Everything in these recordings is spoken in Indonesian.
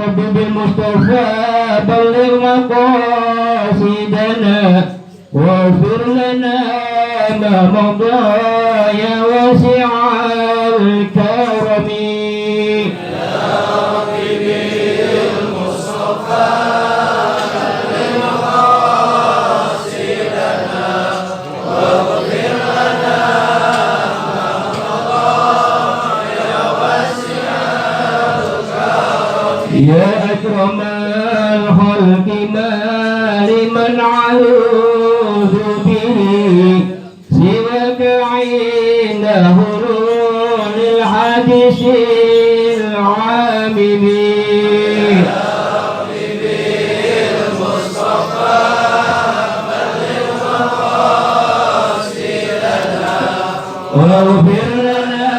بالمصطفى بلغ مقاصدنا واغفر لنا ما مضى يا واسع الكرم يا ربي بالمصطفى بلغ مقاصدنا واغفر لنا ما مضى يا واسع الكرم يا أكرم الخلق ما لمن عوذ به سواك عند هرول الحديث العامم يا ربي بالمصطفى بلغ مقاصدنا واغفر لنا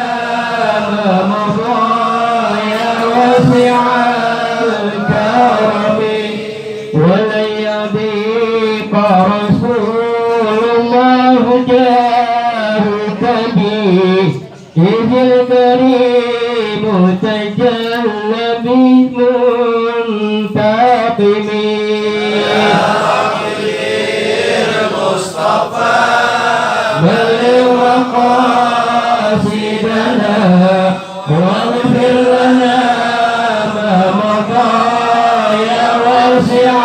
ما مضى يا واسع الكرم ولن يضيق رسول الله جاهك به إذ الكريم تجلى بمنتقم يا ربي المصطفى بلغ مقاصدنا واغفر لنا ما مضى يا واسع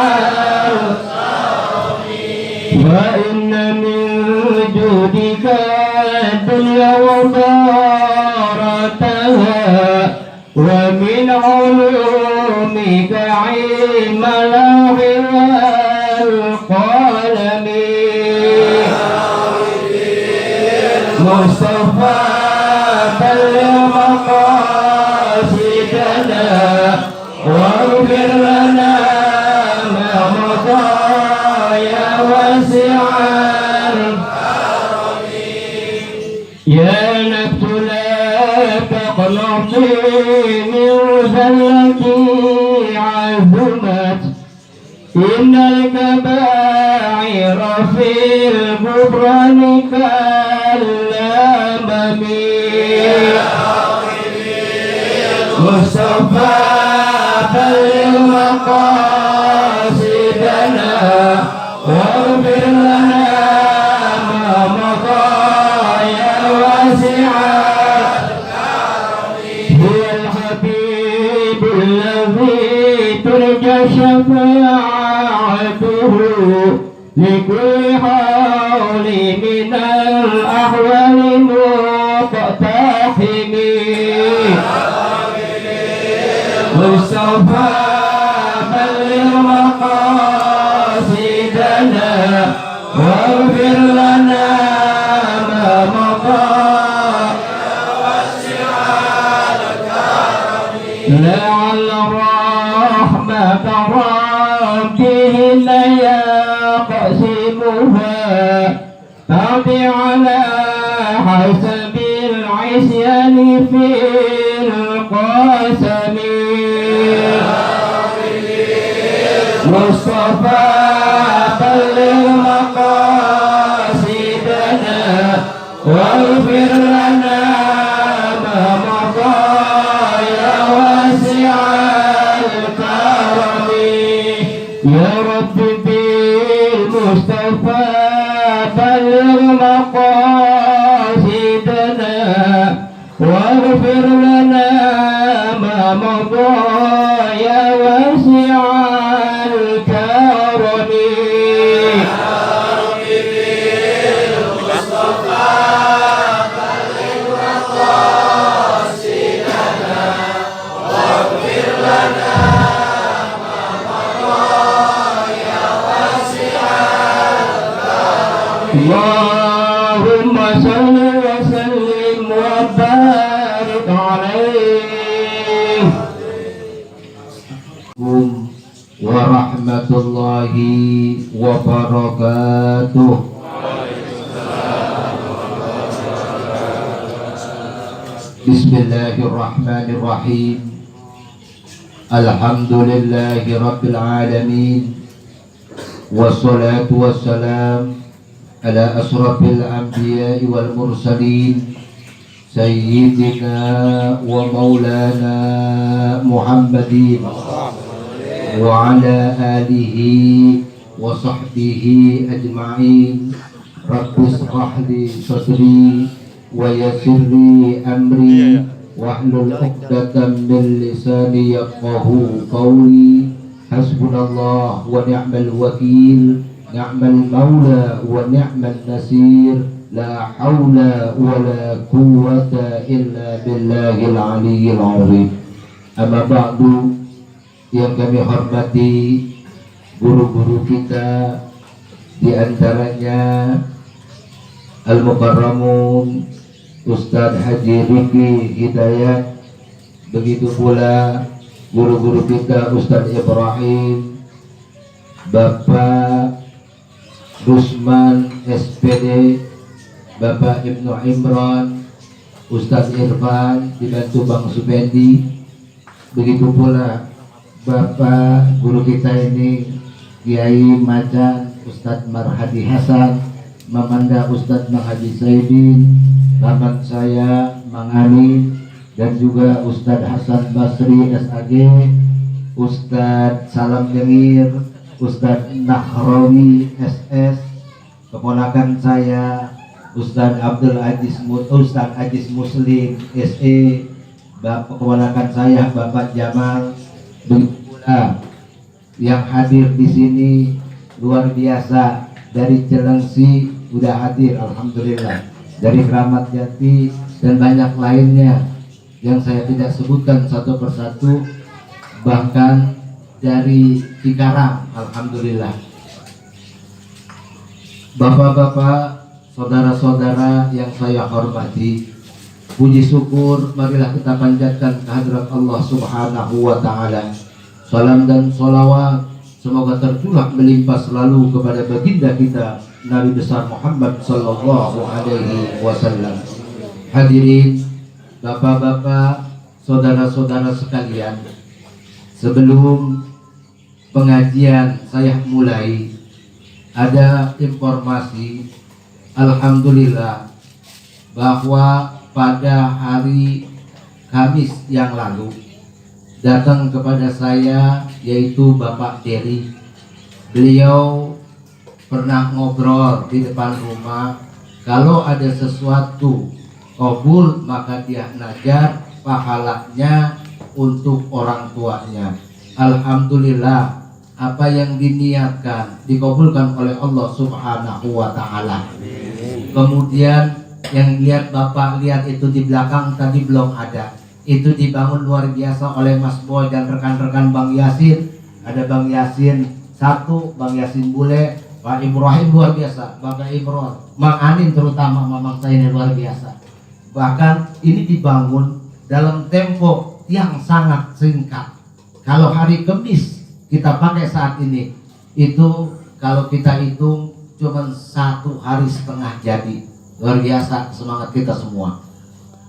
فإن من جودك الدنيا وضارتها ومن علومك علم اللوح والقلم مصطفى بلغ مقاصدنا واغفر لنا ما مضى يا واسع الكرم يا نفس لا تقنطي من زلتي عزمت إن الكبائر في الغفران كالأمم مصطفى بلغ مقاصدنا واغفر لنا ما مضى يا واسع الكرم هو الحبيب الذي ترجى شفاعته لكل حول من الأحوال مقتحم مصطفى بلغ مقاصدنا واغفر لنا ما مضى يا واسع الكرم لعل رحمة ربه لا يقسمها تعطي على حسب العصيان في القسم مصطفى بلغ مقاصدنا واغفر لنا ما مضى يا واسع الكرم يا رب بالمصطفى بلغ مقاصدنا واغفر لنا ما مضى يا واسع الكرم يا ربي بالمصطفى بلغ مقاصدنا واغفر لنا ما مضى يا واسع الكرم اللهم صل وسلم وبارك عليه ورحمة الله وبركاته. Bismillahirrahmanirrahim. Alhamdulillahi rabbil alamin. Wassalatu wassalam ala asrafil anbiya'i wal mursalin سيدنا ومولانا محمد وعلى آله وصحبه أجمعين. رب اشرح لي صدري ويسر لي أمري واحلل عقدة من لساني يفقهوا قولي. حسبنا الله ونعم الوكيل، نعم المولى ونعم النصير، لا حول ولا قوة إلا بالله العلي العظيم. Amma ba'du, yang kami hormati guru-guru kita, di antaranya Al-Mukarramun Ustadz Haji Riki Hidayat, begitu pula guru-guru kita Ustadz Ibrahim, Bapak Rusman SPD, Bapak Ibnu Imran, Ustadz Irfan dibantu Bang Supendi, begitu pula Bapak guru kita ini Kiai Macan Ustadz Marhadi Hasan, Mamanda Ustadz Mahadi Saidin, paman saya Mang Ali, dan juga Ustadz Hasan Basri SAG, Ustadz Salam Demir, Ustadz Nahrawi SS, keponakan saya Ustadz Abdul Aziz Ustadz Aziz Muslim SE, keponakan saya Bapak Jamal. Begitu pula yang hadir di sini luar biasa, dari Cilengsi udah hadir, alhamdulillah, dari Kramat Jati dan banyak lainnya yang saya tidak sebutkan satu persatu, bahkan dari Cikarang, alhamdulillah. Bapak-bapak, saudara-saudara yang saya hormati, puji syukur marilah kita panjatkan kehadirat Allah Subhanahu wa Ta'ala. Salam dan salawat semoga tercurah melimpah selalu kepada baginda kita Nabi besar Muhammad sallallahu alaihi wasallam. Hadirin bapak-bapak, saudara-saudara sekalian, sebelum pengajian saya mulai, ada informasi, alhamdulillah, bahwa pada hari Kamis yang lalu datang kepada saya yaitu Bapak Dery. Beliau pernah ngobrol di depan rumah, kalau ada sesuatu kabul maka dia najar pahalanya untuk orang tuanya. Alhamdulillah, apa yang diniatkan dikabulkan oleh Allah Subhanahu wa Ta'ala. Kemudian yang lihat Bapak lihat itu di belakang tadi belum ada, itu dibangun luar biasa oleh Mas Boy dan rekan-rekan Bang Yasin. Ada Bang Yasin 1, Bang Yasin Bule, Pak Ibrahim luar biasa, Bapak Imron, Mang Anin terutama, mamang saya ini luar biasa. Bahkan ini dibangun dalam tempo yang sangat singkat. Kalau hari Kamis kita pakai saat ini, itu kalau kita hitung cuma 1,5 hari jadi. Luar biasa semangat kita semua.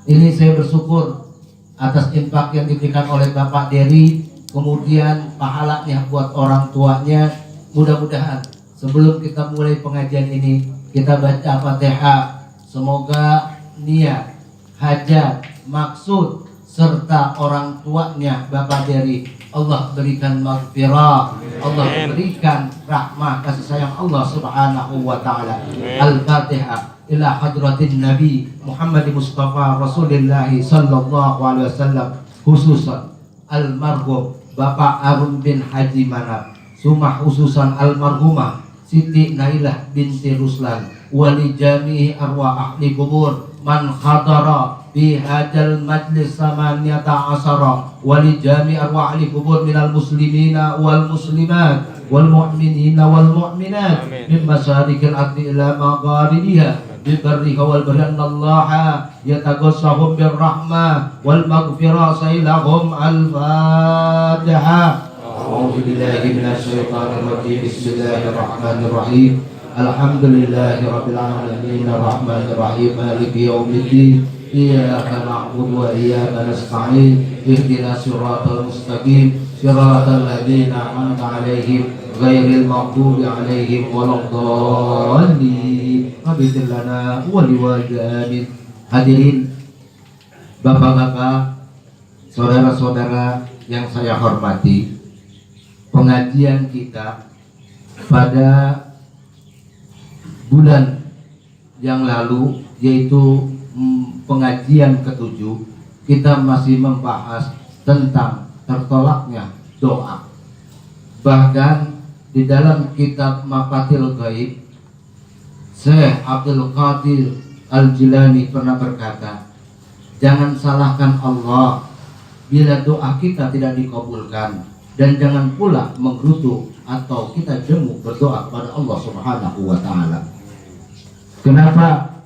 Ini saya bersyukur atas infak yang diberikan oleh Bapak Dery, kemudian pahalanya buat orang tuanya. Mudah-mudahan sebelum kita mulai pengajian ini kita baca Fatihah, semoga niat, hajat, maksud serta orang tuanya Bapak Dery Allah berikan maghfirah, Allah berikan rahmah kasih sayang Allah Subhanahu wa Ta'ala. Al-Fatihah ila hadratin Nabi Muhammad Mustafa Rasulullah sallallahu alaihi wasallam, khususan almarhum Bapak Arun bin Haji Manap, summa khususan almarhumah Siti Nailah binti Ruslan, wali jami'i arwah ahli kubur man khadara fi hadzal majlis samaniyata asara, wali jami'i arwah ahli kubur minal muslimina wal muslimat wal mu'minina wal mu'minat min masyarikil ardi ila magharibiha bibarriha wal bahri annallaha yatagassahum birrahmah wal maghfirah sailahum. Al-Fatihah. A'udzu billahi minasyaitonir rajim. Bismillahirrahmanirrahim. Alhamdulillahirabbil alamin arrahmanir rahim maliki yaumiddin iyyaka na'budu wa iyyaka nasta'in ihdinas siratal mustaqim siratal ladzina an'amta 'alaihim ghairil maghdubi 'alaihim waladdallin. Hadirin Bapak-bapak, saudara-saudara yang saya hormati, pengajian kita pada bulan yang lalu, yaitu pengajian ketujuh, kita masih membahas tentang tertolaknya doa. Bahkan di dalam kitab Mafathil Ghaib, Syekh Abdul Qadir Al-Jilani pernah berkata, jangan salahkan Allah bila doa kita tidak dikabulkan, dan jangan pula menggerutu atau kita jemu berdoa kepada Allah Subhanahu wa Ta'ala. Kenapa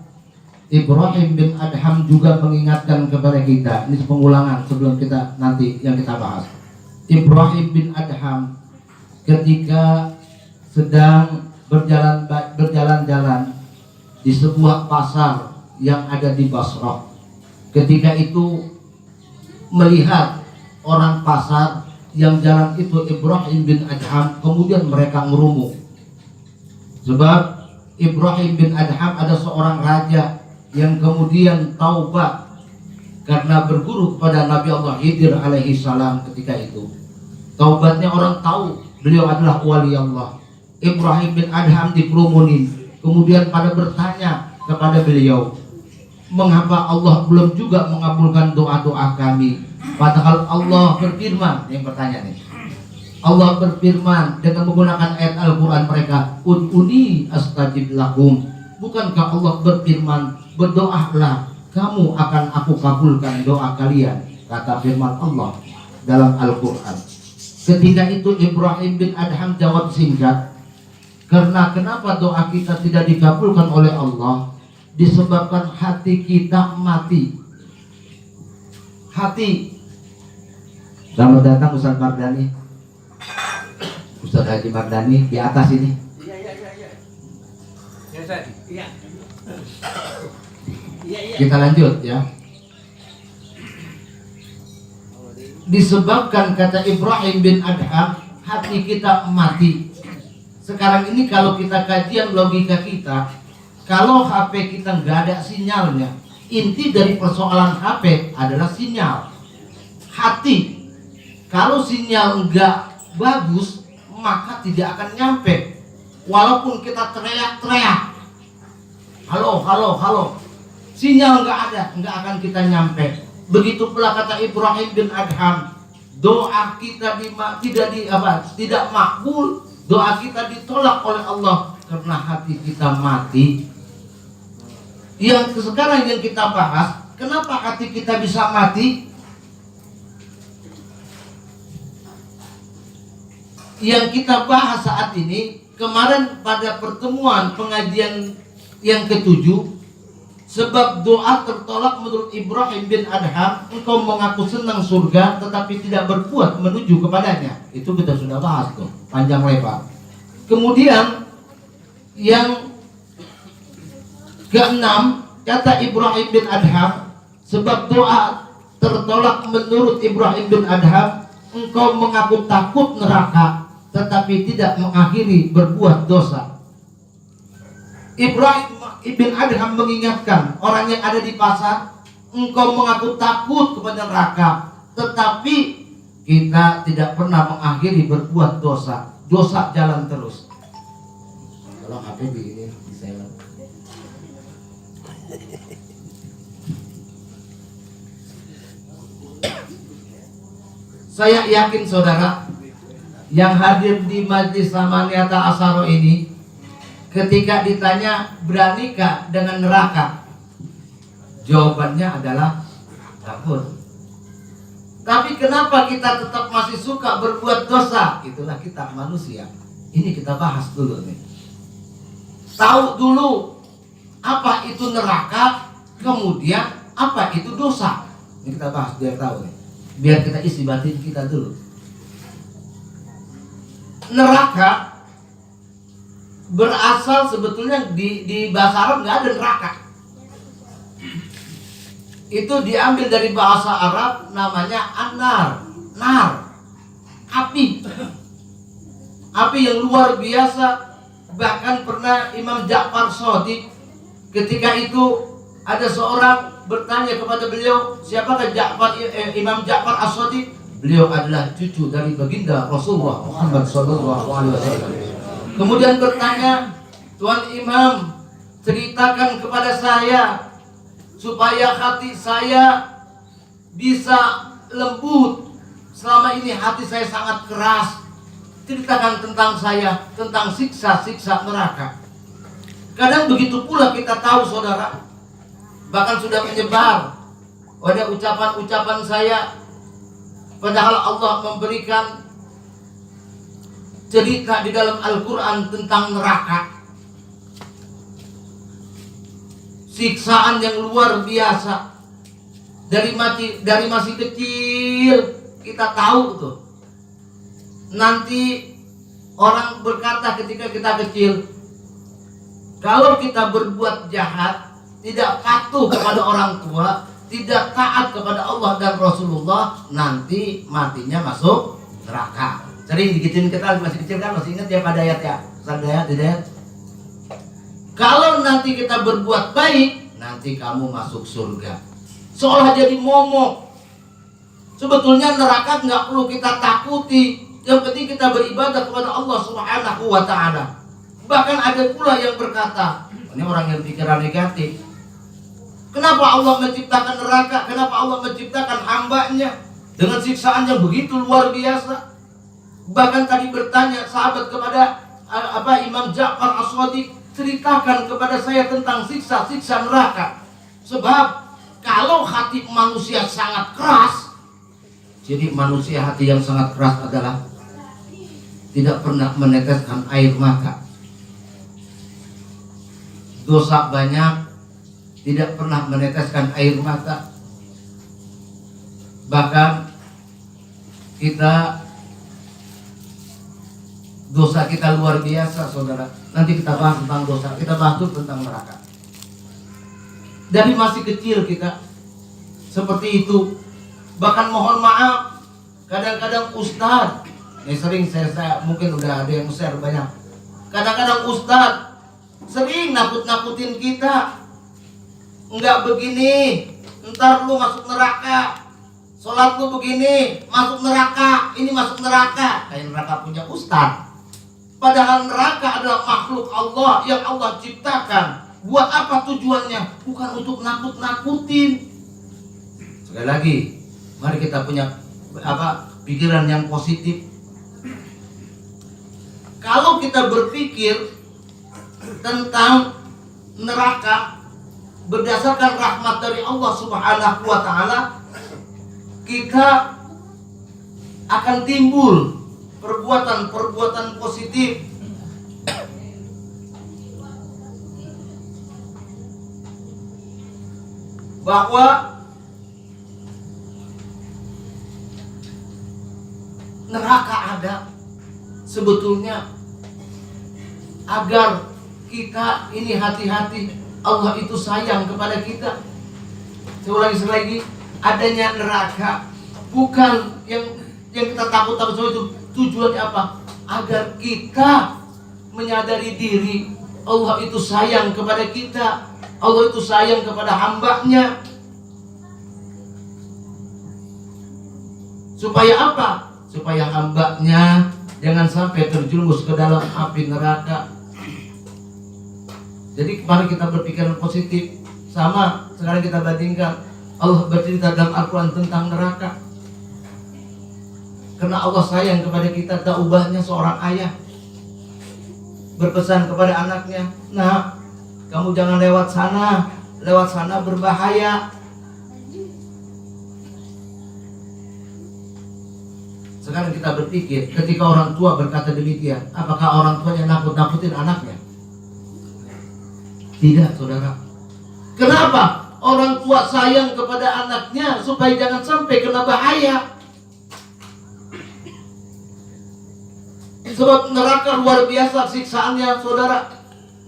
Ibrahim bin Adham juga mengingatkan kepada kita? Ini pengulangan sebelum kita nanti yang kita bahas. Ibrahim bin Adham ketika sedang berjalan-jalan di sebuah pasar yang ada di Basrah, ketika itu melihat orang pasar yang jalan itu Ibrahim bin Adham, kemudian mereka ngerumuk. Sebab Ibrahim bin Adham ada seorang raja yang kemudian taubat karena berguru kepada Nabi Allah Khidir alaihi salam. Ketika itu taubatnya, orang tahu beliau adalah wali Allah. Ibrahim bin Adham dikerumunin, kemudian pada bertanya kepada beliau, mengapa Allah belum juga mengabulkan doa-doa kami? Padahal Allah berfirman, yang bertanya nih, Allah berfirman dengan menggunakan ayat Al-Quran mereka, ud'uni astajib lakum. Bukankah Allah berfirman, berdoalah, kamu akan aku kabulkan doa kalian, kata firman Allah dalam Al-Quran. Ketika itu Ibrahim bin Adham jawab singkat, karena kenapa doa kita tidak dikabulkan oleh Allah? Disebabkan hati kita mati. Hati. Selamat datang Ustaz Mardani, Ustaz Haji Mardani di atas ini. Iya. Kita lanjut ya. Disebabkan kata Ibrahim bin Adham, hati kita mati. Sekarang ini kalau kita kajian logika kita, kalau HP kita nggak ada sinyalnya, inti dari persoalan HP adalah sinyal. Hati, kalau sinyal nggak bagus, maka tidak akan nyampe. Walaupun kita teriak-teriak, halo, halo, halo, sinyal nggak ada, nggak akan kita nyampe. Begitu pula kata Ibrahim bin Adham, doa kita tidak makbul, doa kita ditolak oleh Allah karena hati kita mati. Yang sekarang yang kita bahas, kenapa hati kita bisa mati? Yang kita bahas saat ini, kemarin pada pertemuan pengajian yang ketujuh, sebab doa tertolak menurut Ibrahim bin Adham, engkau mengaku senang surga tetapi tidak berbuat menuju kepadanya. Itu kita sudah bahas tuh, panjang lebar. Kemudian yang keenam, kata Ibrahim bin Adham, sebab doa tertolak menurut Ibrahim bin Adham, engkau mengaku takut neraka tetapi tidak mengakhiri berbuat dosa. Ibrahim bin Adham mengingatkan orang yang ada di pasar, engkau mengaku takut kepada neraka tetapi kita tidak pernah mengakhiri berbuat dosa. Dosa jalan terus. Kalau HP di silent. Saya yakin saudara yang hadir di majlis Samaniyata Asyara ini, ketika ditanya beranikah dengan neraka, jawabannya adalah takut. Tapi kenapa kita tetap masih suka berbuat dosa? Itulah kita manusia. Ini kita bahas dulu nih. Tahu dulu apa itu neraka, kemudian apa itu dosa. Ini kita bahas biar tahu nih. Biar kita isi batin kita dulu. Neraka berasal sebetulnya di bahasa Arab nggak ada neraka. Itu diambil dari bahasa Arab namanya an-nar, nar, api. Api yang luar biasa. Bahkan pernah Imam Ja'far Shadiq ketika itu ada seorang bertanya kepada beliau, siapakah Imam Ja'far As-Shadiq? Beliau adalah cucu dari baginda Rasulullah Muhammad SAW. Kemudian bertanya, Tuan Imam, ceritakan kepada saya supaya hati saya bisa lembut. Selama ini hati saya sangat keras. Ceritakan tentang saya, tentang siksa-siksa neraka. Kadang begitu pula kita tahu saudara, bahkan sudah menyebar ada ucapan-ucapan saya, padahal Allah memberikan cerita di dalam Al-Quran tentang neraka, siksaan yang luar biasa. Dari masih kecil kita tahu tuh. Nanti orang berkata ketika kita kecil, kalau kita berbuat jahat, tidak patuh kepada orang tua, tidak taat kepada Allah dan Rasulullah, nanti matinya masuk neraka. Sering digituin kita masih kecil kan, masih ingat ya pada ayat ya? Tidak. Kalau nanti kita berbuat baik, nanti kamu masuk surga. Seolah jadi momok. Sebetulnya neraka nggak perlu kita takuti. Yang penting kita beribadah kepada Allah Subhanahu wa Ta'ala. Bahkan ada pula yang berkata, ini orang yang pikiran negatif. Kenapa Allah menciptakan neraka? Kenapa Allah menciptakan hambanya dengan siksaan yang begitu luar biasa? Bahkan tadi bertanya sahabat kepada Imam Ja'far As-Shadiq, ceritakan kepada saya tentang siksa-siksa neraka. Sebab kalau hati manusia sangat keras, jadi manusia hati yang sangat keras adalah tidak pernah meneteskan air mata. Dosa banyak, tidak pernah meneteskan air mata. Bahkan dosa kita luar biasa saudara. Nanti kita bahas tentang dosa, kita bahas tentang neraka. Dari masih kecil kita seperti itu. Bahkan mohon maaf, kadang-kadang ustadz, ini sering saya mungkin udah ada yang share banyak. Kadang-kadang ustadz sering nakut-nakutin kita. Enggak begini, ntar lu masuk neraka. Sholat lu begini, masuk neraka. Ini masuk neraka. Kayak neraka punya ustadz. Padahal neraka adalah makhluk Allah yang Allah ciptakan. Buat apa tujuannya? Bukan untuk nakut-nakutin. Sekali lagi, mari kita punya pikiran yang positif. Kalau kita berpikir tentang neraka berdasarkan rahmat dari Allah Subhanahu wa Ta'ala, kita akan timbul perbuatan-perbuatan positif. Bahwa neraka ada sebetulnya agar kita ini hati-hati. Allah itu sayang kepada kita. Saya ulangi sekali lagi, adanya neraka bukan yang kita takut itu. Tujuannya apa? Agar kita menyadari diri Allah itu sayang kepada kita. Allah itu sayang kepada hambanya. Supaya apa? Supaya hambanya jangan sampai terjerumus ke dalam api neraka. Jadi mari kita berpikiran positif. Sama sekarang kita bandingkan, Allah bercerita dalam Al-Quran tentang neraka. Karena Allah sayang kepada kita, tak ubahnya seorang ayah berpesan kepada anaknya, "Nah, kamu jangan lewat sana berbahaya." Sekarang kita berpikir, ketika orang tua berkata demikian, apakah orang tuanya nakut-nakutin anaknya? Tidak, saudara. Kenapa? Orang tua sayang kepada anaknya supaya jangan sampai kena bahaya. Sebab neraka luar biasa siksaannya, saudara.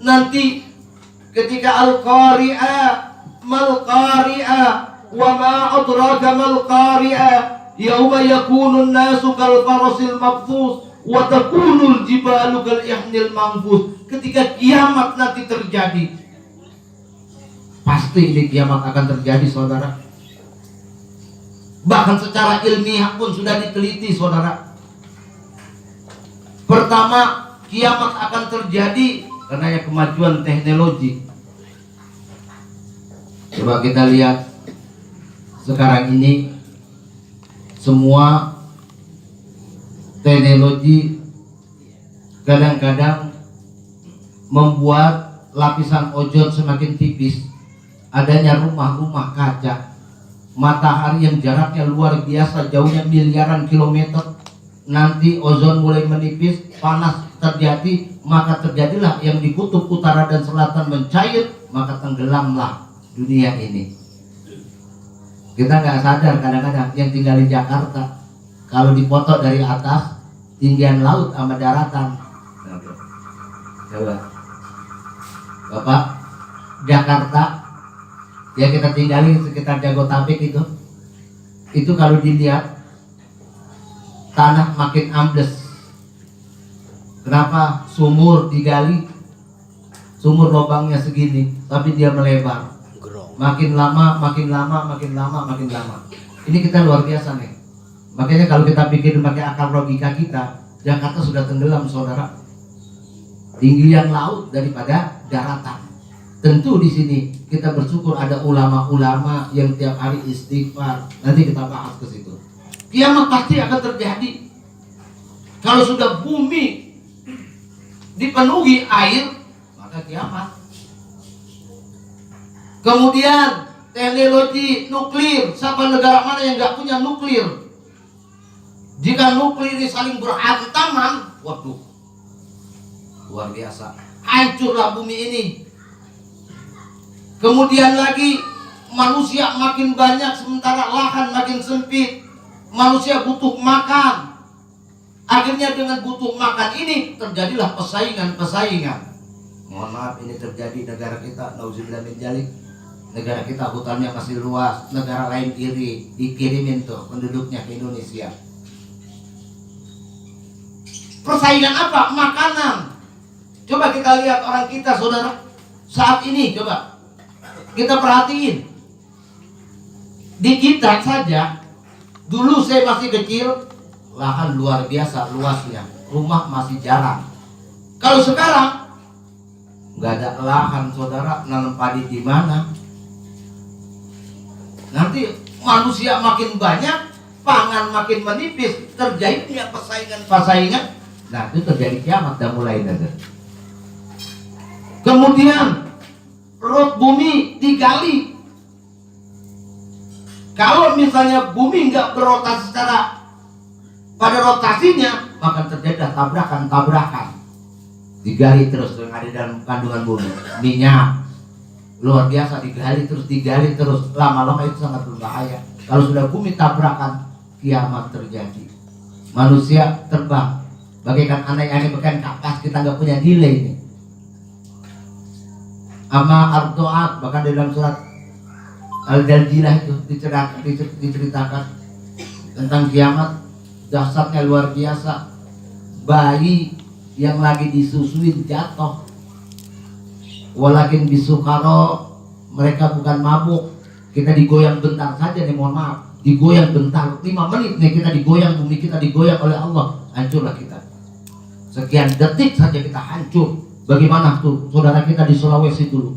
Nanti ketika Al-Qari'ah, Mal-Qari'ah, wa ma adraka Mal-Qari'ah, yauma yakunun nasu kal farasil mabthus wa takunul jibalu kal ihnil manfus. Ketika kiamat nanti terjadi, Pasti ini kiamat akan terjadi, saudara. Bahkan secara ilmiah pun sudah diteliti, saudara. Pertama, kiamat akan terjadi karena kemajuan teknologi. Coba kita lihat sekarang ini, semua teknologi kadang-kadang membuat lapisan ozon semakin tipis. Adanya rumah-rumah kaca, matahari yang jaraknya luar biasa, jauhnya miliaran kilometer. Nanti ozon mulai menipis, panas terjadi, maka terjadilah yang di kutub utara dan selatan mencair, maka tenggelamlah dunia ini. Kita nggak sadar kadang-kadang yang tinggal di Jakarta, kalau dipoto dari atas, tinggian laut sama daratan. Coba, Bapak, Jakarta yang kita tinggali sekitar Jabodetabek itu kalau dilihat tanah makin ambles. Kenapa? Sumur digali, sumur lubangnya segini, tapi dia melebar. Makin lama, makin lama, makin lama, makin lama. Ini kita luar biasa nih. Makanya kalau kita pikir pakai akal logika kita, Jakarta sudah tenggelam, saudara. Tinggian laut daripada daratan. Tentu di sini kita bersyukur ada ulama-ulama yang tiap hari istighfar. Nanti kita bahas ke situ. Kiamat pasti akan terjadi. Kalau sudah bumi dipenuhi air, maka kiamat. Kemudian teknologi nuklir. Siapa negara mana yang nggak punya nuklir? Jika nuklir ini saling berhantaman, waduh, luar biasa. Hancurlah bumi ini. Kemudian lagi manusia makin banyak sementara lahan makin sempit. Manusia butuh makan. Akhirnya dengan butuh makan ini terjadilah persaingan. Mohon maaf, ini terjadi negara kita, nauzubillah min dzalik. Negara kita hutannya masih luas, negara lain iri, dikirimin tuh penduduknya ke Indonesia. Persaingan apa? Makanan. Coba kita lihat orang kita, saudara. Saat ini coba kita perhatiin, di kita saja, dulu saya masih kecil, lahan luar biasa luasnya, rumah masih jarang. Kalau sekarang nggak ada lahan, saudara, nanam padi di mana? Nanti manusia makin banyak, pangan makin menipis, terjadinya persaingan. Nah, itu terjadi kiamat dan mulai ada. Kemudian perut bumi digali. Kalau misalnya bumi nggak berotasi secara pada rotasinya, maka terjadi tabrakan. Digali terus yang ada dalam kandungan bumi. Minyak luar biasa digali terus. Lama-lama itu sangat berbahaya. Kalau sudah bumi tabrakan, kiamat terjadi. Manusia terbang bagaikan aneh-aneh, bahkan kapas, kita nggak punya nilai ini. Ama Ardoat, bahkan di dalam surat Al-Daljilah itu diceritakan tentang kiamat, dahsyatnya luar biasa. Bayi yang lagi disusuin jatuh, walakin bisukaro, mereka bukan mabuk. Kita digoyang bentar saja nih, mohon maaf, digoyang bentar 5 menit nih, kita digoyang, bumi kita digoyang oleh Allah, hancurlah kita. Sekian detik saja kita hancur. Bagaimana tuh saudara kita di Sulawesi dulu?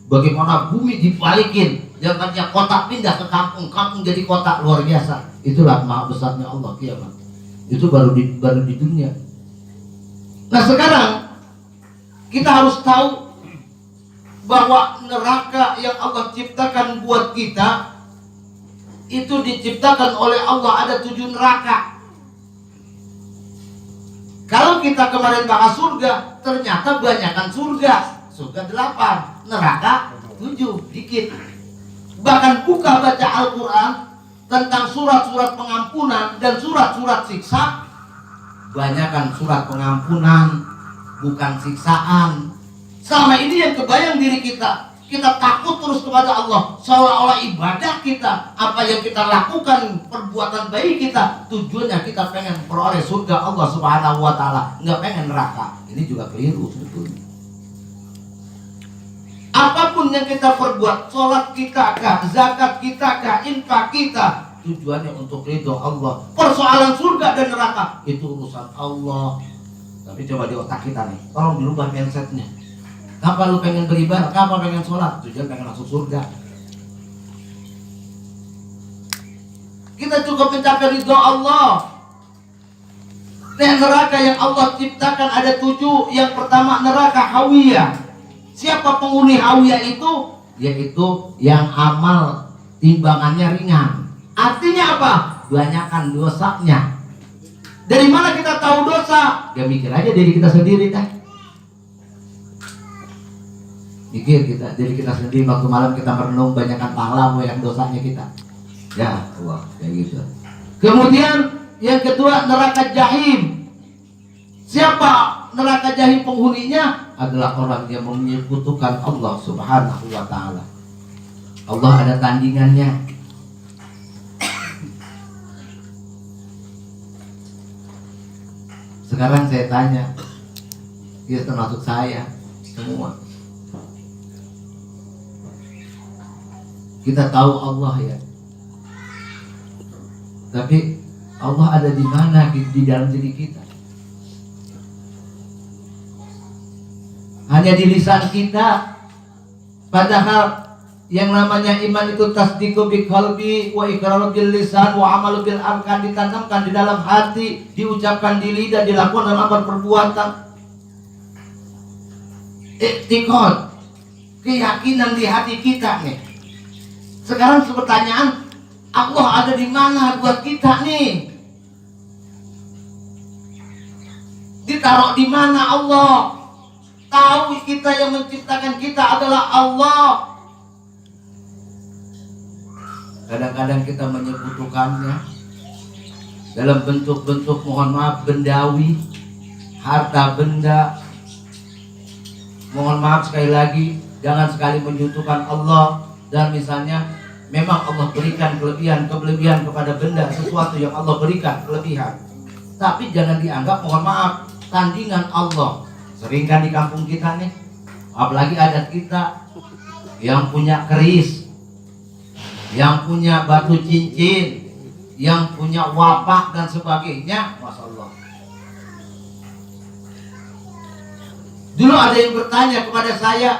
Bagaimana bumi dibalikin, yang tadinya kota pindah ke kampung, kampung jadi kota, luar biasa. Itulah maha besarnya Allah kiamat. Itu baru di dunia. Nah sekarang kita harus tahu bahwa neraka yang Allah ciptakan buat kita itu diciptakan oleh Allah, ada 7 neraka. Kalau kita kemarin bahas surga, ternyata banyakan surga 8, neraka 7, dikit. Bahkan buka baca Al-Quran tentang surat-surat pengampunan dan surat-surat siksa, banyakan surat pengampunan, bukan siksaan. Selama ini yang kebayang diri kita takut terus kepada Allah, seolah-olah ibadah kita, apa yang kita lakukan, perbuatan baik kita, tujuannya kita pengen peroleh surga Allah Subhanahu wa Ta'ala, nggak pengen neraka. Ini juga keliru sebetulnya. Apapun yang kita perbuat, sholat kita kah, zakat kita kah, infak kita, tujuannya untuk ridho Allah. Persoalan surga dan neraka itu urusan Allah. Tapi coba di otak kita nih, tolong dirubah mindsetnya. Kapan lu pengen beribadah, kapan pengen sholat, tujuan pengen masuk surga. Kita cukup mencapai ridho Allah. Nah, neraka yang Allah ciptakan ada 7. Yang pertama neraka hawiyah. Siapa penghuni hawiyah itu? Yaitu yang amal timbangannya ringan. Artinya apa? Banyakan dosanya. Dari mana kita tahu dosa? Ya mikir aja diri kita sendiri dah. Mikir kita, diri kita sendiri. Waktu malam kita merenung, banyakkan pahala yang dosanya kita. Ya Allah, kayak gitu. Kemudian yang kedua neraka jahim. Siapa neraka jahim penghuninya? Adalah orang yang menyekutukan Allah Subhanahu wa ta'ala. Allah ada tandingannya. Sekarang saya tanya, ya termasuk saya semua. Kita tahu Allah ya. Tapi Allah ada di mana di dalam diri kita? Hanya di lisan kita. Padahal yang namanya iman itu tasdiqu bil qalbi wa iqraru bil lisan wa amalu bil arkan, ditanamkan di dalam hati, diucapkan di lidah, dilakukan dalam amal perbuatan. I'tiqad, keyakinan di hati kita nih. Sekarang pertanyaan, Allah ada di mana buat kita nih? Ditaruh di mana Allah? Tahu kita yang menciptakan kita adalah Allah. Kadang-kadang kita menyekutukannya dalam bentuk-bentuk, mohon maaf, bendawi, harta benda. Mohon maaf sekali lagi, jangan sekali menyekutukan Allah. Dan misalnya memang Allah berikan kelebihan kepada benda, sesuatu yang Allah berikan kelebihan, tapi jangan dianggap, mohon maaf, tandingan Allah. Sering kan di kampung kita nih, apalagi adat kita, yang punya keris, yang punya batu cincin, yang punya wapak dan sebagainya, Masya Allah. Dulu ada yang bertanya kepada saya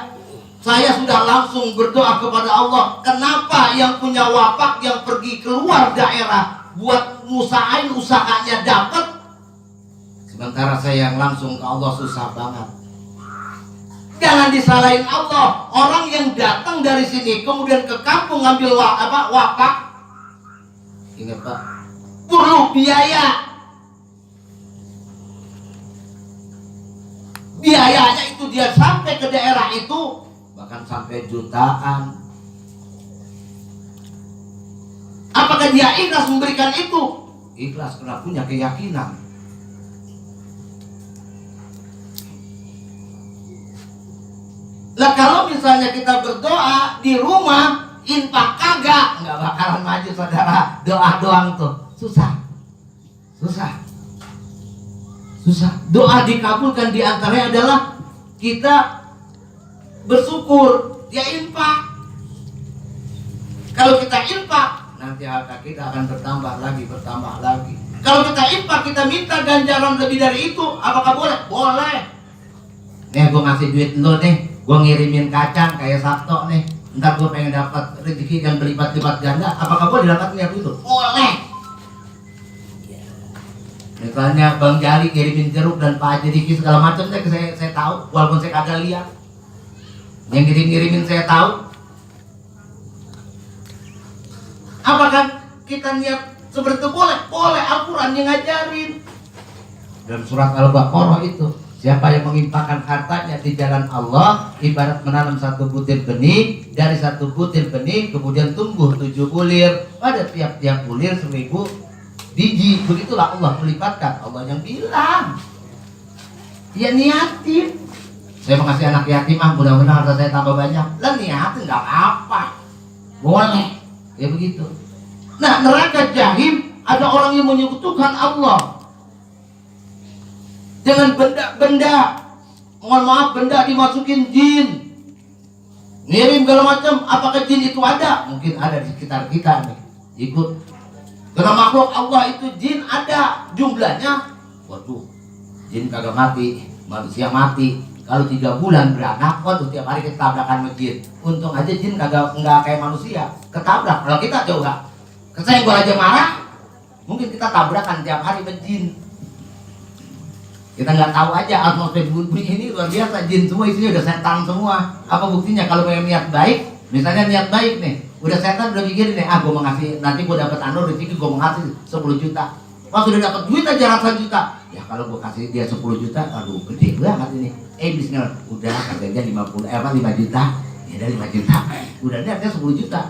sudah langsung berdoa kepada Allah, kenapa yang punya wapak yang pergi keluar daerah buat ngusahain usahanya dapat, sementara saya yang langsung ke Allah susah banget. Jangan disalahin Allah. Orang yang datang dari sini kemudian ke kampung ngambil wapak, ingat Pak, perlu biaya. Biayanya itu dia sampai ke daerah itu bahkan sampai jutaan. Apakah dia ikhlas memberikan itu? Ikhlas karena punya keyakinan. Lah kalau misalnya kita berdoa di rumah, infak kagak, nggak bakalan maju saudara. Doa doang tuh susah. Doa dikabulkan diantaranya adalah kita bersyukur, dia infak. Kalau kita infak, nanti harta kita akan bertambah lagi. Kalau kita infak, kita minta ganjaran lebih dari itu, apakah boleh? Boleh. Nih gue ngasih duit lo nih, gue ngirimin kacang kayak Sabto nih, ntar gue pengen dapat rezeki yang berlipat-lipat ganda, apakah boleh dapat niat itu? Boleh. Misalnya Bang Jali kirimin jeruk dan Pak Haji Diki segala macam, saya tahu, walaupun saya kagak lihat. Yang ngirimin saya tahu. Apakah kita niat seperti itu? Boleh? Boleh, Al-Quran yang ngajarin. Dalam surat Al-Baqarah itu, siapa yang menginfakkan hartanya di jalan Allah ibarat menanam satu butir benih. Dari satu butir benih kemudian tumbuh 7 bulir, pada tiap-tiap bulir 1000 biji. Begitulah Allah melipatkan. Allah yang bilang, ya niatin. Saya mengasih anak yatim, mudah-mudahan harta saya tambah banyak. Lah niatin nggak apa-apa, boleh. Ya begitu. Nah, neraka jahim ada orang yang menyekutukan Allah dengan benda-benda. Mohon maaf, benda dimasukin jin. ngirim segala macam. Apakah jin itu ada? Mungkin ada di sekitar kita nih, ikut. Karena makhluk Allah itu jin ada jumlahnya. Waduh, jin kagak mati, manusia mati. Kalau 3 bulan beranak, waduh tiap hari kita tabrakan sama jin. Untung aja jin nggak kayak manusia, ketabrak. Kalau kita coba, kesenggol aja marah, mungkin kita tabrakan tiap hari sama jin. Kita nggak tahu aja atmosfer bumi ini luar biasa, jin semua isinya udah setan semua. Apa buktinya? Kalau yang niat baik, misalnya niat baik nih, udah setan udah mikirin nih, gue mau ngasih, nanti gue dapat rezeki, gue mau ngasih 10 juta. Pas udah dapat duit aja ratusan juta, ya kalau gue kasih dia 10 juta, aduh gede banget ini. Bismillah, udah katanya 5 juta, ya udah 5 juta, udah niatnya 10 juta.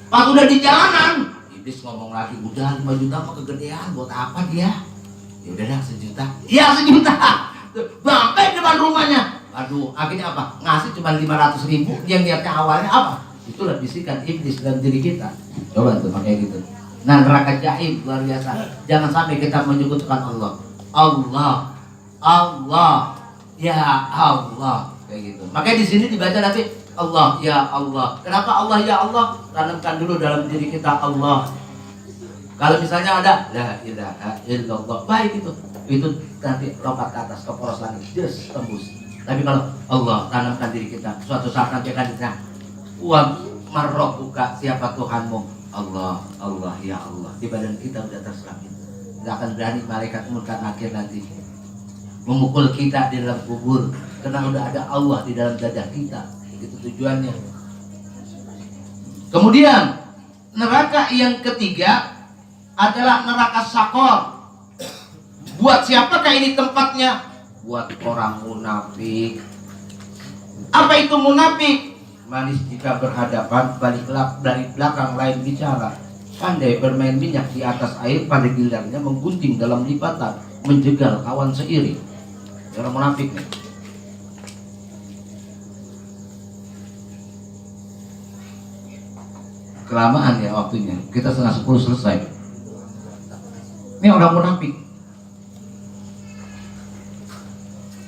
Pas udah di jalanan, iblis ngomong lagi, udah 5 juta mah kegedean, buat apa dia? Ya udah dah 1 juta, ya 1 juta, sampai depan rumahnya. Aduh, akhirnya apa? Ngasih cuma 500.000, yang niatnya awalnya apa? Itulah bisikan iblis dalam diri kita. Coba tuh pakai gitu. Nah, neraka jaim luar biasa. Jangan sampai kita menyebutkan Allah. Allah, Allah, ya Allah, kayak gitu. Makanya di sini dibaca nanti Allah, ya Allah. Kenapa Allah, ya Allah? Tanamkan dulu dalam diri kita Allah. Kalau misalnya ada la ilaha illallah, baik itu nanti lompat ke atas ke poros langit, just tembus. Tapi kalau Allah, tanamkan diri kita, suatu saat nanti akan ditanya, wa marrabbuka, siapa Tuhanmu? Allah, Allah, ya Allah. Di badan kita udah terserap itu. Gak akan berani malaikat munkar nakir nanti memukul kita di dalam kubur, karena udah ada Allah di dalam dada kita. Itu tujuannya. Kemudian neraka yang ketiga adalah neraka Sakor. Buat siapakah ini tempatnya? Buat orang munafik. Apa itu munafik? Manis jika berhadapan, balik dari belakang lain bicara. Pandai bermain minyak di atas air, pada gilirannya menggunting dalam lipatan, menjegal kawan seiring. Orang munafik nih. Kelamaan ya waktunya, kita 9:30 selesai. Ini orang munafik.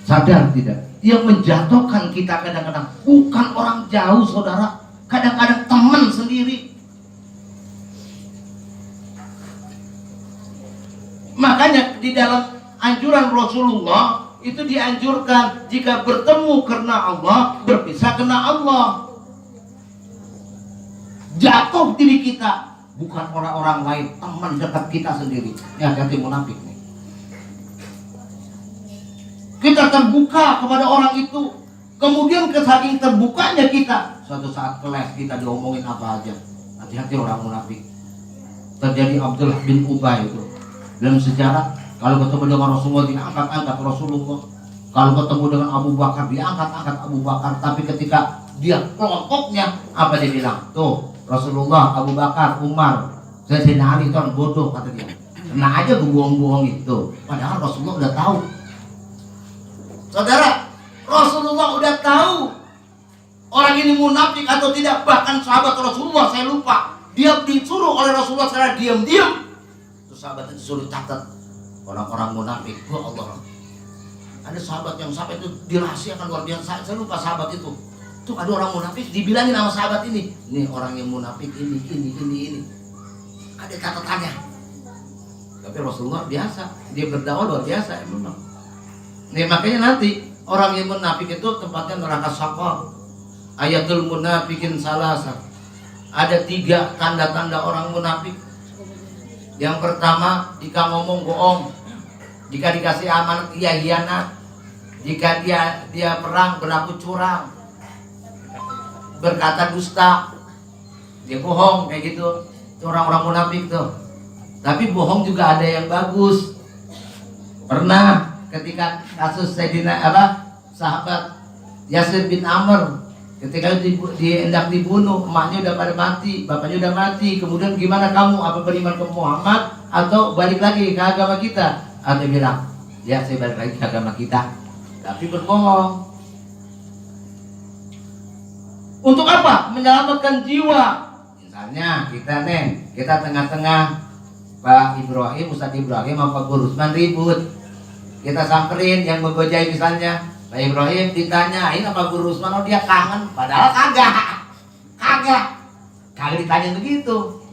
Sadar tidak? Yang menjatuhkan kita kadang-kadang bukan orang jauh, saudara. Kadang-kadang teman sendiri. Makanya di dalam anjuran Rasulullah itu dianjurkan jika bertemu karena Allah, berpisah karena Allah. Jatuh diri kita, bukan orang-orang lain, teman dekat kita sendiri. Ini hati-hati munafik nih. Kita terbuka kepada orang itu, kemudian saking terbukanya kita, suatu saat kelas kita diomongin apa aja. Hati-hati orang munafik. Terjadi Abdullah bin Ubay itu dalam sejarah, kalau ketemu dengan Rasulullah diangkat-angkat Rasulullah, kalau ketemu dengan Abu Bakar diangkat-angkat Abu Bakar. Tapi ketika dia kelompoknya, apa dia bilang? Tuh Rasulullah, Abu Bakar, Umar, Sayyidina Ali itu orang bodoh, kata dia. Kena aja gue bohong-bohong itu. Padahal Rasulullah udah tahu. Saudara, Rasulullah udah tahu orang ini munafik atau tidak. Bahkan sahabat Rasulullah, saya lupa, dia disuruh oleh Rasulullah secara diam-diam. Terus sahabat itu disuruh catat orang-orang munafik. Wah Allah, ada sahabat yang sampai itu dirahasiakan luar biasa. Saya lupa sahabat itu. Tuh ada orang munafik, dibilangin sama sahabat ini orang yang munafik ini. Ada catatannya. Tapi Rasulullah biasa, dia berdakwah luar biasa ya memang. Nih makanya nanti orang yang munafik itu tempatnya neraka Sakor. Ayatul munafikin salasa. Ada 3 tanda-tanda orang munafik. Yang pertama, jika ngomong bohong, jika dikasih amanat ia hianat, jika dia perang berlaku curang, berkata dusta, dia bohong kayak gitu. Itu orang-orang munafik tuh. Tapi bohong juga ada yang bagus. Pernah ketika kasus Sayyidina sahabat Yasir bin Amr, ketika hendak dibunuh, emaknya udah pada mati, bapaknya udah mati. Kemudian gimana kamu? Apa beriman ke Muhammad atau balik lagi ke agama kita? Dia bilang, ya saya balik lagi ke agama kita. Tapi berbohong. Untuk apa? Menyelamatkan jiwa. Misalnya kita tengah-tengah Pak Ibrahim, Ustadz Ibrahim sama Pak Guru Usman ribut. Kita samperin yang menggojai misalnya, Pak Ibrahim ditanyain sama Guru Usman, oh dia kangen, padahal kagak ditanya begitu,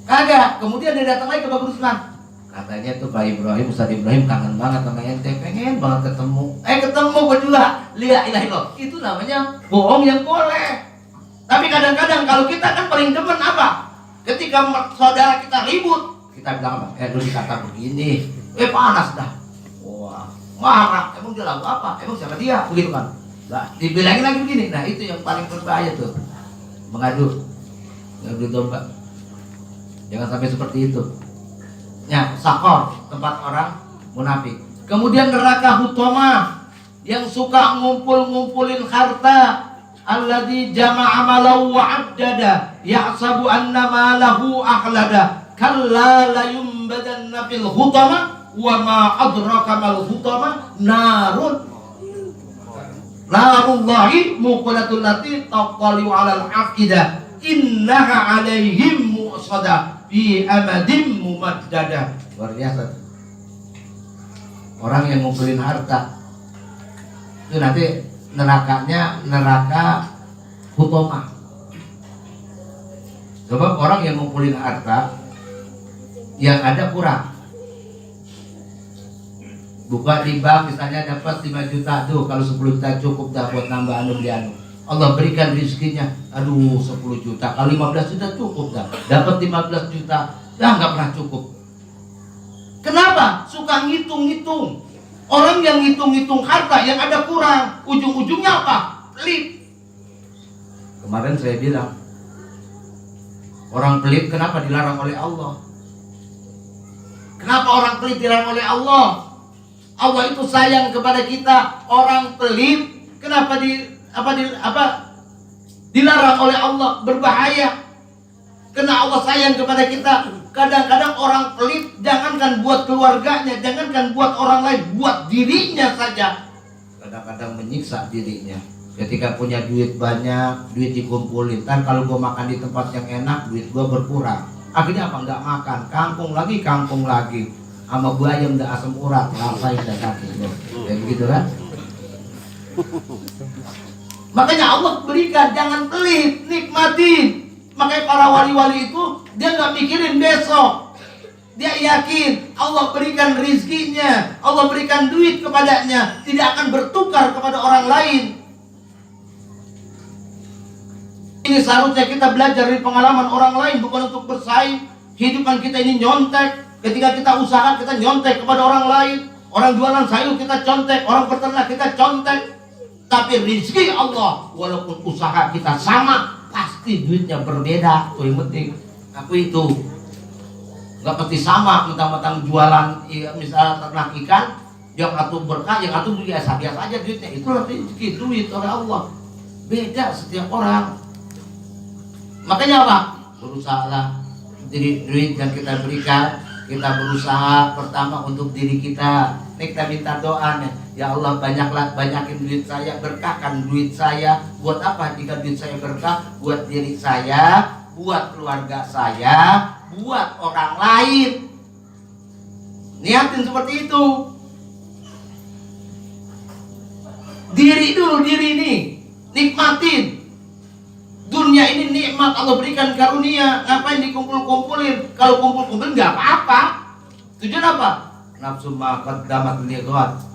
kagak. Kemudian dia datang lagi ke Pak Guru Usman, katanya tuh Pak Ibrahim, Ustaz Ibrahim kangen banget sama ente, pengen banget ketemu berdua, lihat ilah itu namanya bohong yang boleh. Tapi kadang-kadang kalau kita kan paling demen apa? Ketika saudara kita ribut, kita bilang apa? Lu dikata begini, panas dah. Wah, marah. Emang dia lagu apa? Emang siapa dia? Begitu kan? Nah, dibilangin lagi begini. Nah, itu yang paling berbahaya tuh. Mengadu domba. Jangan sampai seperti itu. Ya, sakor, tempat orang munafik. Kemudian neraka hutomah, yang suka ngumpulin harta. Alladzi jama'a malahu wa 'addada yahsabu anna malahu akhlada kalla la yumbadanna fil hutama wa ma adraka mal hutama narullahi muqalatul lati taqali 'alal 'aqidah innaha 'alaihim mu'sada fi amadin mumaddada. Luar biasa. Orang yang ngumpulin harta itu nanti nerakanya neraka hutomah. Sebab orang yang ngumpulin harta yang ada kurang, buka di bank misalnya dapat 5 juta tuh, kalau 10 juta cukup dah buat nambah beli anu. Allah berikan rezekinya, aduh 10 juta, kalau 15 juta cukup dah, dapat 15 juta, dah nggak pernah cukup. Kenapa? Suka ngitung-ngitung. Orang yang ngitung-ngitung harta yang ada kurang, ujung-ujungnya apa? Pelit. Kemarin saya bilang, orang pelit kenapa dilarang oleh Allah? Kenapa orang pelit dilarang oleh Allah? Allah itu sayang kepada kita. Orang pelit kenapa dilarang oleh Allah? Berbahaya. Karena Allah sayang kepada kita. Kadang-kadang orang pelit, jangankan buat keluarganya, jangankan buat orang lain, buat dirinya saja. Kadang-kadang menyiksa dirinya. Ketika punya duit banyak, duit dikumpulin. Kan kalau gue makan di tempat yang enak, duit gue berkurang. Akhirnya apa? Nggak makan. Kangkung lagi. Sama bayam udah asam urat, ngapain dah kaki. Kayak begitu kan? Makanya Allah berikan, jangan pelit, nikmatin. Makanya para wali-wali itu dia nggak mikirin besok. Dia yakin Allah berikan rizkinya, Allah berikan duit kepadanya, tidak akan bertukar kepada orang lain. Ini seharusnya kita belajar dari pengalaman orang lain, bukan untuk bersaing. Hidupan kita ini nyontek. Ketika kita usaha, kita nyontek kepada orang lain. Orang jualan sayur kita contek, orang peternak kita contek. Tapi rizki Allah, walaupun usaha kita sama, pasti duitnya berbeda. Tuh yang penting. Aku itu nggak pasti sama, mentang-mentang jualan misalnya ternak ikan, yang satu berkah, yang satu biasa aja duitnya. Itu rezeki duit oleh Allah. Beda setiap orang. Makanya apa? Berusahalah duit yang kita berikan, kita berusaha pertama untuk diri kita. Ini kita minta doa nih. Ya Allah, banyakin duit saya, berkahkan duit saya. Buat apa jika duit saya berkah? Buat diri saya, buat keluarga saya, buat orang lain. Niatin seperti itu. Diri dulu, diri ini nikmatin. Dunia ini nikmat Allah berikan karunia. Ngapain dikumpul-kumpulin? Kalau kumpul-kumpulin nggak apa-apa. Tujuan apa? Nafsu ma qaddamat liqat.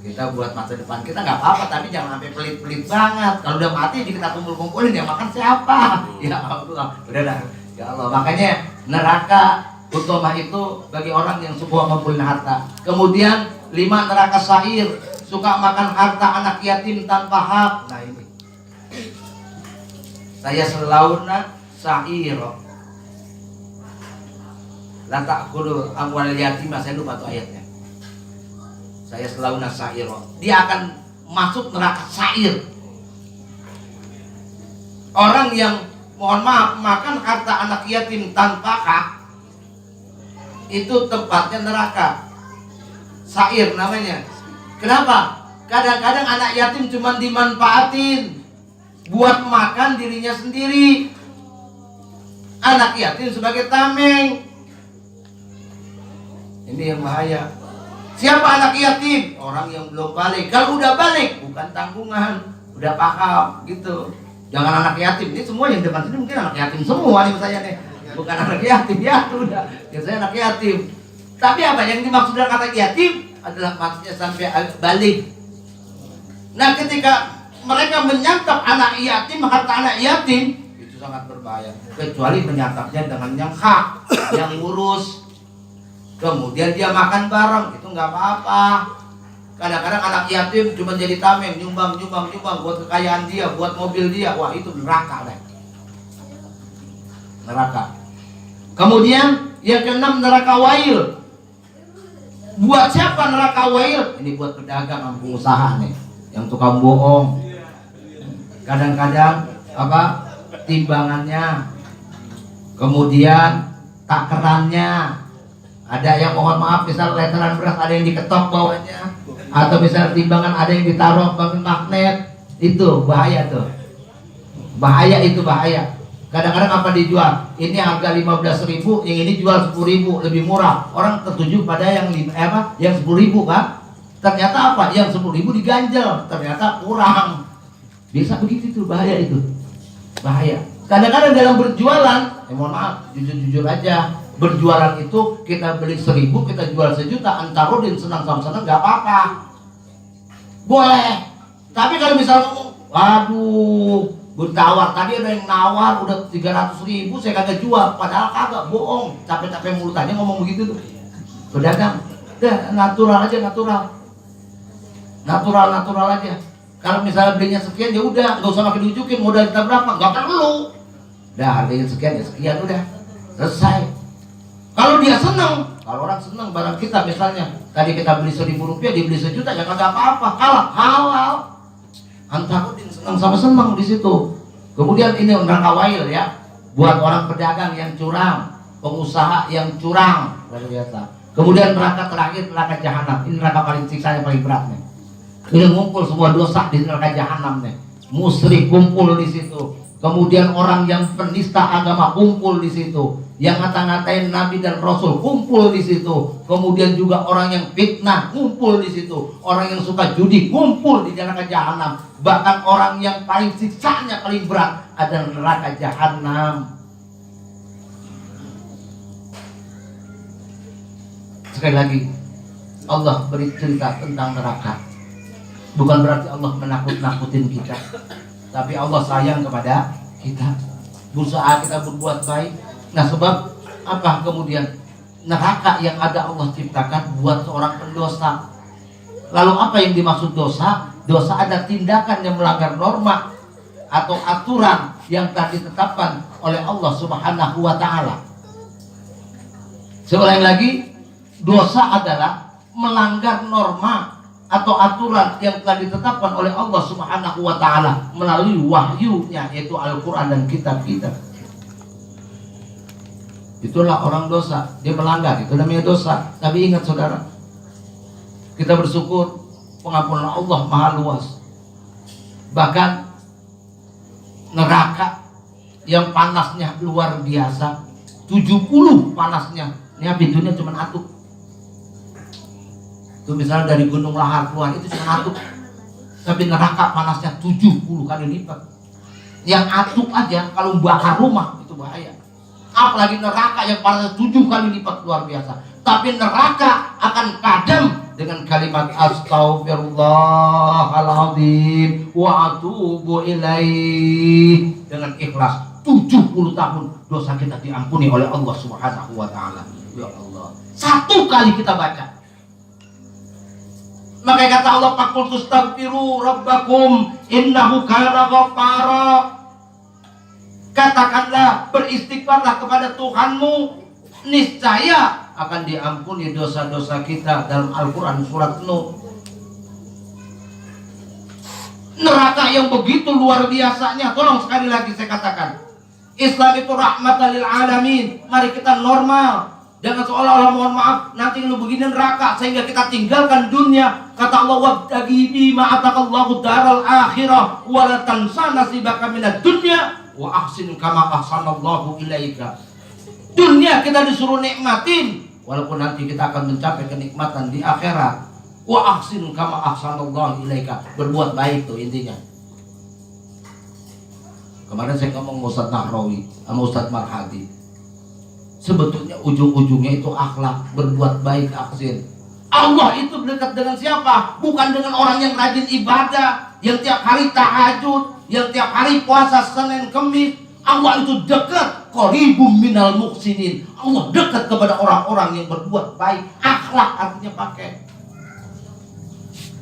Kita buat masa depan kita nggak apa-apa, tapi jangan sampai pelit-pelit banget. Kalau udah mati kita kumpul-kumpulin, yang makan siapa? Ya Allah, udah dah. Ya Allah, makanya neraka utamah itu bagi orang yang suka ngumpulin harta. Kemudian 5 neraka sa'ir, suka makan harta anak yatim tanpa hak. Nah ini. Saya selauna sa'ir. La ta'kulu amwal yatim, saya lupa tuh ayatnya. Saya selalu nasair. Dia akan masuk neraka sair. Orang yang mohon maaf makan harta anak yatim tanpa hak, itu tempatnya neraka sair namanya. Kenapa? Kadang-kadang anak yatim cuma dimanfaatin buat makan dirinya sendiri. Anak yatim sebagai tameng. Ini yang bahaya. Siapa anak yatim? Orang yang belum balik. Kalau udah balik, bukan tanggungan, udah paham gitu. Jangan anak yatim. Ini semua yang depan sini mungkin anak yatim semua nih saya nih. Bukan anak yatim ya, udah. Ya saya anak yatim. Tapi apa yang dimaksud dengan kata yatim adalah maksudnya sampai balik. Nah, ketika mereka menyantap anak yatim, harta anak yatim, itu sangat berbahaya. Kecuali menyantapnya dengan yang hak, yang ngurus. Kemudian dia makan bareng, itu nggak apa-apa. Kadang-kadang anak yatim cuma jadi tameng, nyumbang buat kekayaan dia, buat mobil dia. Wah, itu neraka deh. Neraka. Kemudian yang keenam, neraka wail. Buat siapa neraka wail? Ini buat pedagang sama pengusaha nih, yang tukang bohong. Kadang-kadang apa? Timbangannya, kemudian takarannya. Ada yang mohon maaf, misal leteran beras ada yang diketok bawahnya, atau misal timbangan ada yang ditaruh pakai magnet. Itu bahaya tuh. Bahaya itu, bahaya. Kadang-kadang apa dijual? Ini harga 15.000, yang ini jual 10.000, lebih murah. Orang tertuju pada yang yang 10.000 kan? Ternyata apa? Yang 10.000 diganjel, ternyata kurang. Bisa begitu tuh, bahaya itu. Bahaya. Kadang-kadang dalam berjualan, mohon maaf, jujur-jujur aja. Berjualan itu kita beli 1.000, kita jual 1.000.000, antarudin senang-senang nggak apa-apa, boleh. Tapi kalau misalnya ngomong, waduh, bertawar, tadi ada yang nawar udah 300.000, saya kagak jual, padahal kagak, bohong. Capek-capek mulut aja ngomong begitu tuh pedagang. Udah natural aja, natural aja. Kalau misalnya belinya sekian, ya udah, nggak usah makin diujukin modal kita berapa, nggak perlu. Udah harganya sekian, ya sekian, udah selesai. Kalau dia senang, kalau orang senang barang kita, misalnya tadi kita beli 1.000 rupiah, dibeli 1.000.000, ya kagak apa-apa, halal. Antarudin senang sama senang di situ. Kemudian ini neraka wail ya, buat orang pedagang yang curang, pengusaha yang curang, luar biasa. Kemudian neraka terakhir, neraka jahanam. Ini neraka paling siksa yang paling berat nih. Ini ngumpul semua dosa di neraka jahanam nih. Musyrik kumpul di situ. Kemudian orang yang penista agama kumpul di situ. Yang ngata-ngatain Nabi dan Rasul kumpul di situ. Kemudian juga orang yang fitnah kumpul di situ. Orang yang suka judi kumpul di neraka jahanam. Bahkan orang yang paling siksanya paling berat adalah neraka jahanam. Sekali lagi, Allah beri cerita tentang neraka. Bukan berarti Allah menakut-nakutin kita, tapi Allah sayang kepada kita. Berusaha kita berbuat baik. Nah, sebab apa kemudian neraka yang ada Allah ciptakan buat seorang pendosa. Lalu apa yang dimaksud dosa? Dosa ada tindakan yang melanggar norma atau aturan yang telah ditetapkan oleh Allah Subhanahu wa taala. Saya ulangi lagi, dosa adalah melanggar norma atau aturan yang telah ditetapkan oleh Allah Subhanahu wa taala melalui wahyunya, yaitu Al-Qur'an dan kitab-kitab. Itulah orang dosa, dia melanggar, itu namanya dosa. Tapi ingat saudara, kita bersyukur pengampunan Allah maha luas. Bahkan neraka yang panasnya luar biasa, 70 panasnya. Ini pintunya cuma atuk. Itu misalnya dari gunung lahar keluar, itu cuma atuk. Tapi neraka panasnya 70 kali lipat. Yang atuk aja kalau bakar rumah itu bahaya. Apalagi neraka yang panasnya 7 kali lipat, luar biasa. Tapi neraka akan padam dengan kalimat astaghfirullahaladzim wa atubu ilaih. Dengan ikhlas 70 tahun dosa kita diampuni oleh Allah Subhanahu wa taala. Ya Allah, 1 kali kita baca. Maka kata Allah, faqul tastaghfiru rabbakum innahu kana ghaffara. Katakanlah, beristighfarlah kepada Tuhanmu, niscaya akan diampuni dosa-dosa kita. Dalam Al-Quran surat Nuh. Neraka yang begitu luar biasanya. Tolong sekali lagi saya katakan, Islam itu rahmatan lil alamin. Mari kita normal. Jangan seolah-olah mohon maaf nanti lu begini neraka sehingga kita tinggalkan dunia. Kata Allah, wabtaghi bima atakallahu daral akhirah wa la tansa nasibaka minad dunya wa ahsin kama ahsanallahu ilaika. Dunia kita disuruh nikmatin, walaupun nanti kita akan mencapai kenikmatan di akhirat. Wa ahsin kama ahsanallahu ilaika, berbuat baik tuh intinya. Kemarin saya ngomong Ustaz Nahrawi sama Ustaz Marhadi, sebetulnya ujung-ujungnya itu akhlak, berbuat baik, ahsin. Allah itu dekat dengan siapa? Bukan dengan orang yang rajin ibadah, yang tiap hari tahajud, yang tiap hari puasa Senin Kemis. Allah itu dekat, qaribum minal muhsinin. Allah dekat kepada orang-orang yang berbuat baik. Akhlak artinya pakai.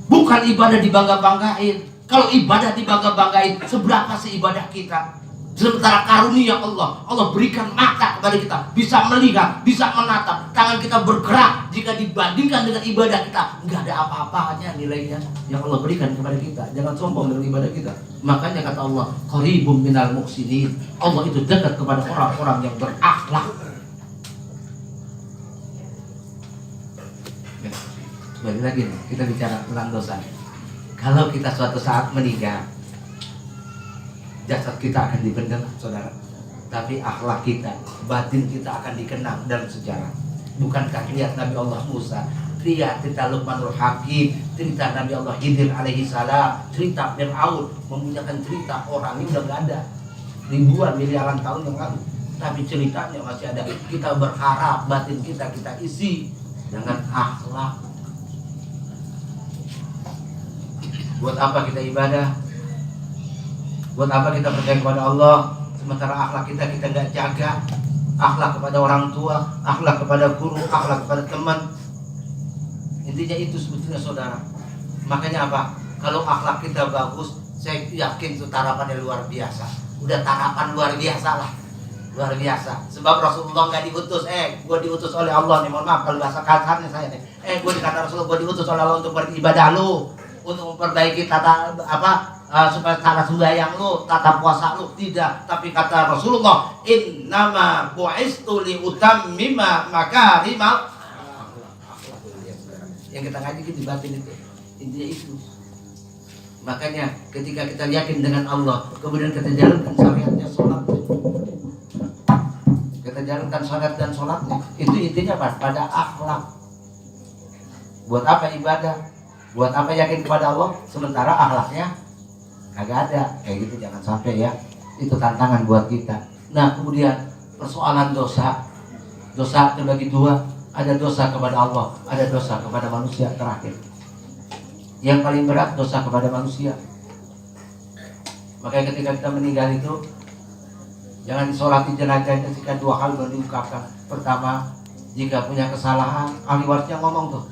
Bukan ibadah dibangga-banggain. Kalau ibadah dibangga-banggain, seberapa sih ibadah kita? Sementara karunia Allah, Allah berikan mata kepada kita, bisa melihat, bisa menatap, tangan kita bergerak. Jika dibandingkan dengan ibadah kita, nggak ada apa-apanya nilainya yang Allah berikan kepada kita. Jangan sombong dengan ibadah kita. Makanya kata Allah, qaribum minal muhsinin. Allah itu dekat kepada orang-orang yang berakhlak. Balik lagi nih, kita bicara tentang dosa. Kalau kita suatu saat meninggal, jasad kita akan dipendam, saudara. Tapi akhlak kita, batin kita akan dikenang dalam sejarah. Bukankah lihat Nabi Allah Musa, lihat cerita Luqmanul Hakim, cerita Nabi Allah Khidir alaihi salam, cerita Fir'aun, mempunyai cerita orang ini udah gak ada ribuan miliaran tahun yang lalu, tapi ceritanya masih ada. Kita berharap batin kita isi dengan akhlak. Buat apa kita ibadah? Buat apa kita percaya kepada Allah, sementara akhlak kita nggak jaga? Akhlak kepada orang tua, akhlak kepada guru, akhlak kepada teman. Intinya itu sebetulnya, saudara. Makanya apa? Kalau akhlak kita bagus, saya yakin itu tarapannya luar biasa. Udah tarapan luar biasa lah, luar biasa. Sebab Rasulullah nggak diutus, gue diutus oleh Allah nih. Mohon maaf kalau bahasa kasarnya saya nih. Gue dikata Rasulullah, gue diutus oleh Allah untuk beribadah lu, untuk memperbaiki tata supaya cara sembahyang lu, tata puasa lu. Tidak, tapi kata Rasulullah, innama bu'istu li utammima makarimal. Yang kita ngaji di batin itu, intinya itu. Makanya ketika kita yakin dengan Allah, kemudian kita jalankan syariatnya, sholatnya, kita jalankan syariat dan sholatnya, itu intinya pada akhlak. Buat apa ibadah? Buat apa yakin kepada Allah sementara akhlaknya kagak ada? Kayak gitu jangan sampai ya. Itu tantangan buat kita. Nah, kemudian persoalan dosa. Dosa terbagi dua. Ada dosa kepada Allah, ada dosa kepada manusia terakhir. Yang paling berat dosa kepada manusia. Makanya ketika kita meninggal itu jangan disolati jenazahnya jika dua hal baru diungkapkan. Pertama, jika punya kesalahan, ahli warisnya ngomong tuh.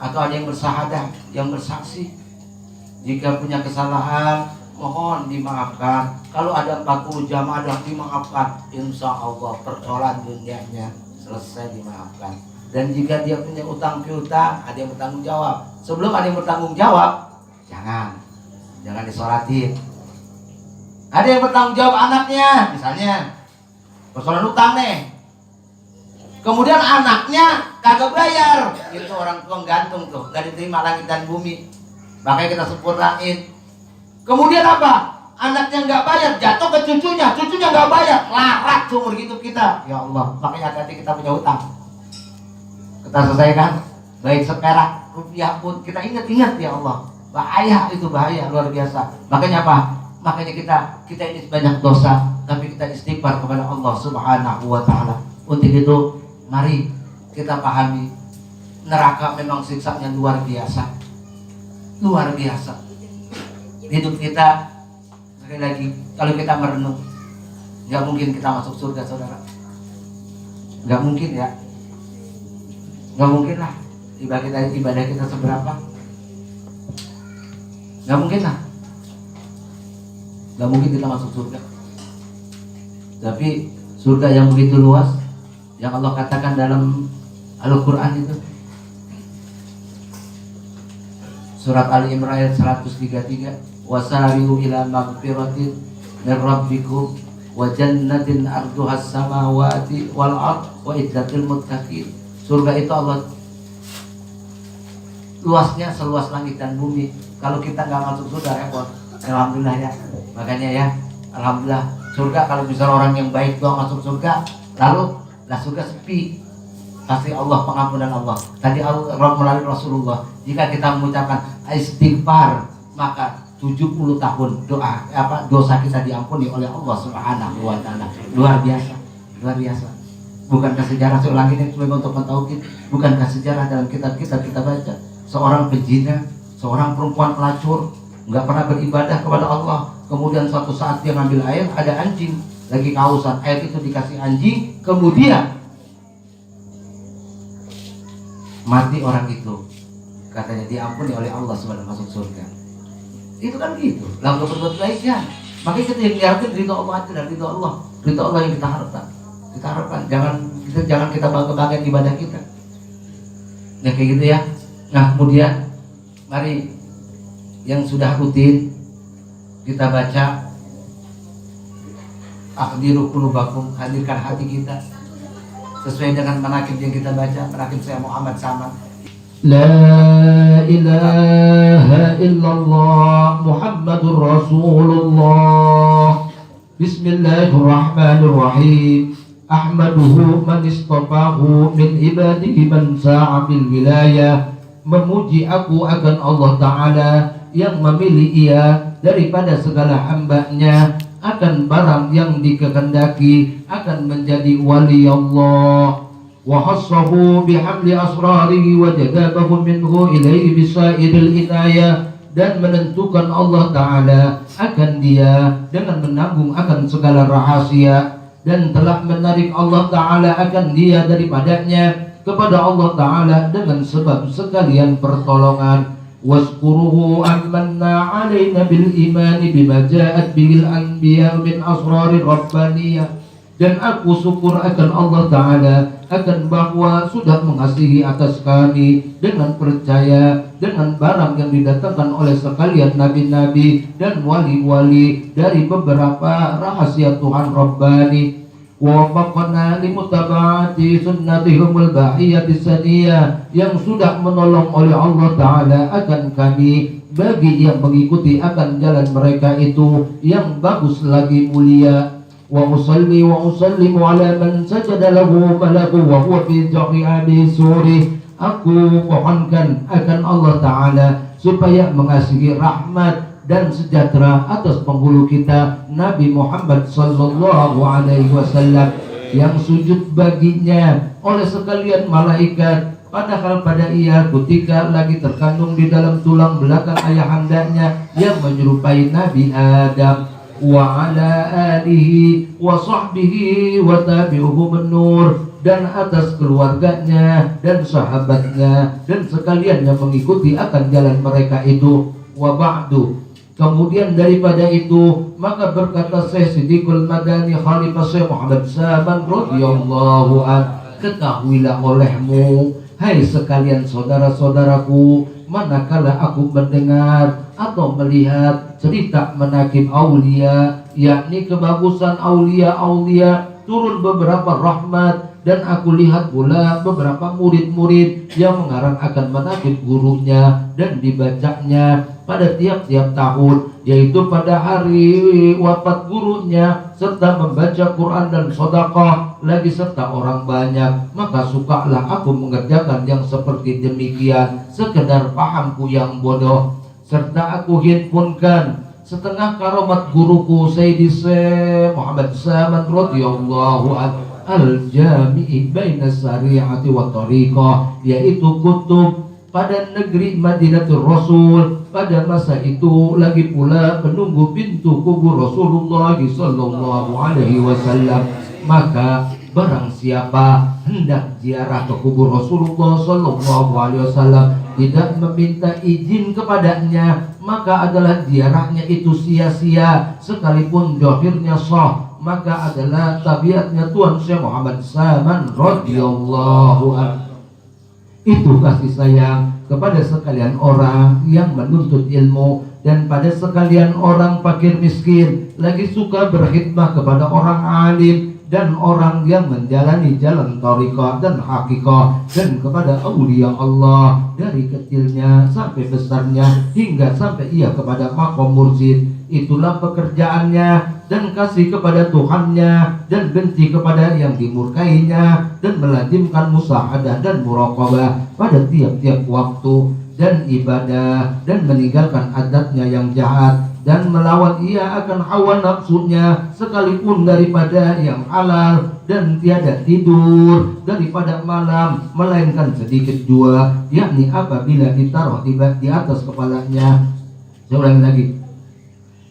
Atau ada yang bersahadah, yang bersaksi. Jika punya kesalahan, mohon dimaafkan. Kalau ada 40 jamaah dimaafkan, insya Allah persoalan dunianya selesai, dimaafkan. Dan jika dia punya utang piutang, ada yang bertanggung jawab. Sebelum ada yang bertanggung jawab, jangan disolatin. Ada yang bertanggung jawab anaknya, misalnya persoalan utang nih. Kemudian anaknya kagak bayar, itu orang tua gantung tuh, gak diterima langit dan bumi. Makanya kita sempurnain. Kemudian apa? Anaknya nggak bayar, jatuh ke cucunya nggak bayar, larat seumur hidup kita. Ya Allah, makanya hati-hati kita punya utang. Kita selesaikan, baik seperak rupiah pun kita ingat ya Allah. Bahaya itu, bahaya luar biasa. Makanya apa? Makanya kita ini banyak dosa, tapi kita istighfar kepada Allah Subhanahu wa taala. Untuk itu, mari kita pahami, neraka memang siksanya luar biasa. Luar biasa. Hidup kita, sekali lagi, kalau kita merenung, nggak mungkin kita masuk surga, saudara. Nggak mungkin ya. Nggak mungkin lah. Ibadah kita seberapa? Nggak mungkin lah. Nggak mungkin kita masuk surga. Tapi surga yang begitu luas, yang Allah katakan dalam Al-Quran itu, surat Ali Imran ayat 133, wasari'u ila maghfiratin min rabbikum wa jannatin arduhas samawati wal ard wa iddatil muttaqin. Surga itu Allah luasnya seluas langit dan bumi. Kalau kita nggak masuk surga repot. Alhamdulillah ya. Makanya ya, alhamdulillah surga kalau misalnya orang yang baik doang masuk surga, lalu lah surga sepi. kasih Allah, pengampunan Allah. Tadi Allah melalui Rasulullah, jika kita mengucapkan istighfar maka 70 tahun dosa kita diampuni oleh Allah Subhanahu wa taala. Luar biasa, luar biasa. Bukankah sejarah, saya ulangi ini cuma untuk mentauhid, bukankah sejarah dalam kitab-kitab kita baca seorang pezina, seorang perempuan pelacur, nggak pernah beribadah kepada Allah, kemudian suatu saat dia ngambil air, ada anjing lagi kehausan, air itu dikasih anjing, kemudian mati orang itu, katanya diampuni oleh Allah sebelum masuk surga. Itu kan gitu, lalu berbuat baik kan. Makanya kita yang diharapkan ridho Allah aja, dan ridho Allah yang kita harapkan. Kita harapkan jangan kita bangga-banggain ibadah kita. Ya kayak gitu ya. Nah kemudian mari yang sudah rutin kita baca akhdiru qulubakum, hadirkan hati kita sesuai dengan manaqib yang kita baca. Manaqib saya Muhammad Saman. La ilaha illallah Muhammadur Rasulullah. Bismillahirrahmanirrahim. Ahmaduhu man istafahu min ibadihi man sa'a bil wilayah. Memuji aku akan Allah Ta'ala yang memilih ia daripada segala hambanya akan barang yang dikehendaki akan menjadi wali Allah. Wa khassahu bihamli asrarihi wa jadabahu minhu ilaihi bisairil inayah, dan menentukan Allah Ta'ala akan dia dengan menanggung akan segala rahasia, dan telah menarik Allah Ta'ala akan dia daripadanya kepada Allah Ta'ala dengan sebab sekalian pertolongan. Wazkuruhu amanna alaina bil imani bima ja'at bihil anbiya min asrari rabbaniyah, dan aku syukur akan Allah Ta'ala akan bahwa sudah mengasihi atas kami dengan percaya dengan barang yang didatangkan oleh sekalian nabi-nabi dan wali-wali dari beberapa rahasia Tuhan Rabbani. Wa wafaqna limutaba'ati sunnatihumul bahiyati saniyah, yang sudah menolong oleh Allah Ta'ala akan kami bagi yang mengikuti akan jalan mereka itu yang bagus lagi mulia. Wa usalli wa usallimu ala man sajada lahu malaku wa huwa fi jahi'abi suri. Aku mohonkan akan Allah Ta'ala supaya mengasihi rahmat dan sejahtera atas penghulu kita Nabi Muhammad sallallahu alaihi wasallam yang sujud baginya oleh sekalian malaikat, padahal pada ia ketika lagi terkandung di dalam tulang belakang ayahandanya yang menyerupai Nabi Adam. Wa ala alihi wa sahbihi wa tabi'uhum nur, dan atas keluarganya dan sahabatnya dan sekalian yang mengikuti akan jalan mereka itu. Wa ba'du, kemudian daripada itu maka berkata Syekh Siddiqul Madani Khalifah Syekh Muhammad Saman radhiyallahu an, ketahuilah olehmu hai sekalian saudara-saudaraku, manakala aku mendengar atau melihat cerita manaqib aulia, yakni kebagusan aulia-aulia, turun beberapa rahmat, dan aku lihat pula beberapa murid-murid yang mengarang akan manaqib gurunya dan dibacanya pada tiap-tiap tahun, yaitu pada hari wafat gurunya, serta membaca Quran dan sedekah lagi serta orang banyak. Maka sukalah aku mengerjakan yang seperti demikian, sekedar pahamku yang bodoh, serta aku himpunkan setengah karomat guruku Sayyidi Syekh Muhammad Saman radhiyallahu anhu al-jami'i baina syari'ati wa tariqah, yaitu kutub pada negeri Madinatul Rasul. Pada masa itu lagi pula menunggu pintu kubur Rasulullah sallallahu alaihi wasallam. Maka barang siapa hendak ziarah ke kubur Rasulullah sallallahu alaihi wasallam tidak meminta izin kepadanya, maka adalah ziarahnya itu sia-sia, sekalipun dohirnya sah. Maka adalah tabiatnya Tuan Syekh Muhammad Saman radhiyallahu anhu. Itu kasih sayang kepada sekalian orang yang menuntut ilmu, dan pada sekalian orang fakir miskin lagi suka berkhidmah kepada orang alim dan orang yang menjalani jalan thariqah dan hakikah, dan kepada aulia Allah dari kecilnya sampai besarnya hingga sampai ia kepada maqam mursyid. itulah pekerjaannya, dan kasih kepada Tuhannya dan benci kepada yang dimurkainya, dan melazimkan musahadah dan muraqabah pada tiap-tiap waktu dan ibadah, dan meninggalkan adatnya yang jahat, dan melawan ia akan hawa nafsunya sekalipun daripada yang halal, dan tiada tidur daripada malam melainkan sedikit jua, yakni apabila ditaruh di atas kepalanya. Saya ulangi lagi,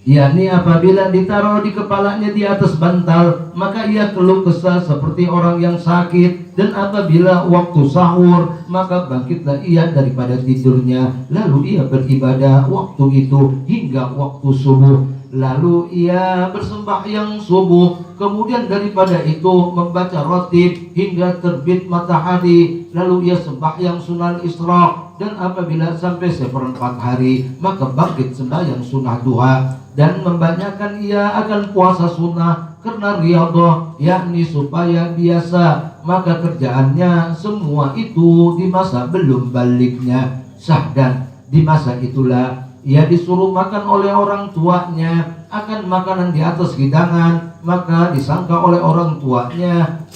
yakni apabila ditaruh di kepalanya di atas bantal, maka ia keluh kesah seperti orang yang sakit. Dan apabila waktu sahur, maka bangkitlah ia daripada tidurnya, lalu ia beribadah waktu itu hingga waktu subuh, lalu ia bersembahyang subuh, kemudian daripada itu membaca ratib hingga terbit matahari, lalu ia sembahyang sunnah isra, dan apabila sampai seperempat hari, maka bangkit sembahyang sunnah duha, dan membanyakkan ia akan puasa sunnah karena riyadhah, yakni supaya biasa. Maka kerjaannya semua itu di masa belum baliknya sah, dan di masa itulah ia disuruh makan oleh orang tuanya akan makanan di atas hidangan, maka disangka oleh orang tuanya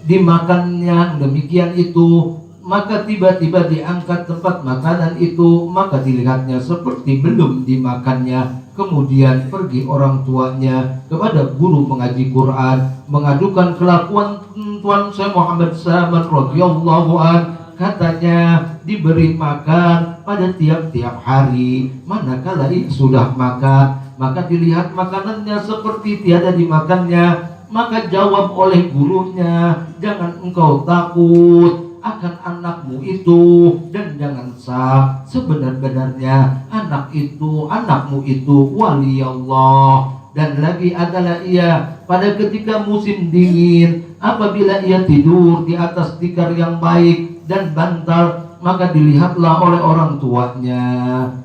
dimakannya demikian itu, maka tiba-tiba diangkat tempat makanan itu, maka dilihatnya seperti belum dimakannya. Kemudian pergi orang tuanya kepada guru mengaji Quran, mengadukan kelakuan Tuan Syekh Muhammad Saman radhiyallahu an. Katanya diberi makan pada tiap-tiap hari, manakala ia sudah makan, maka dilihat makanannya seperti tiada dimakannya. Maka jawab oleh gurunya, jangan engkau takut akan anakmu itu, dan jangan sah, sebenar-benarnya anakmu itu wali Allah. Dan lagi adalah ia pada ketika musim dingin, apabila ia tidur di atas tikar yang baik dan bantal, maka dilihatlah oleh orang tuanya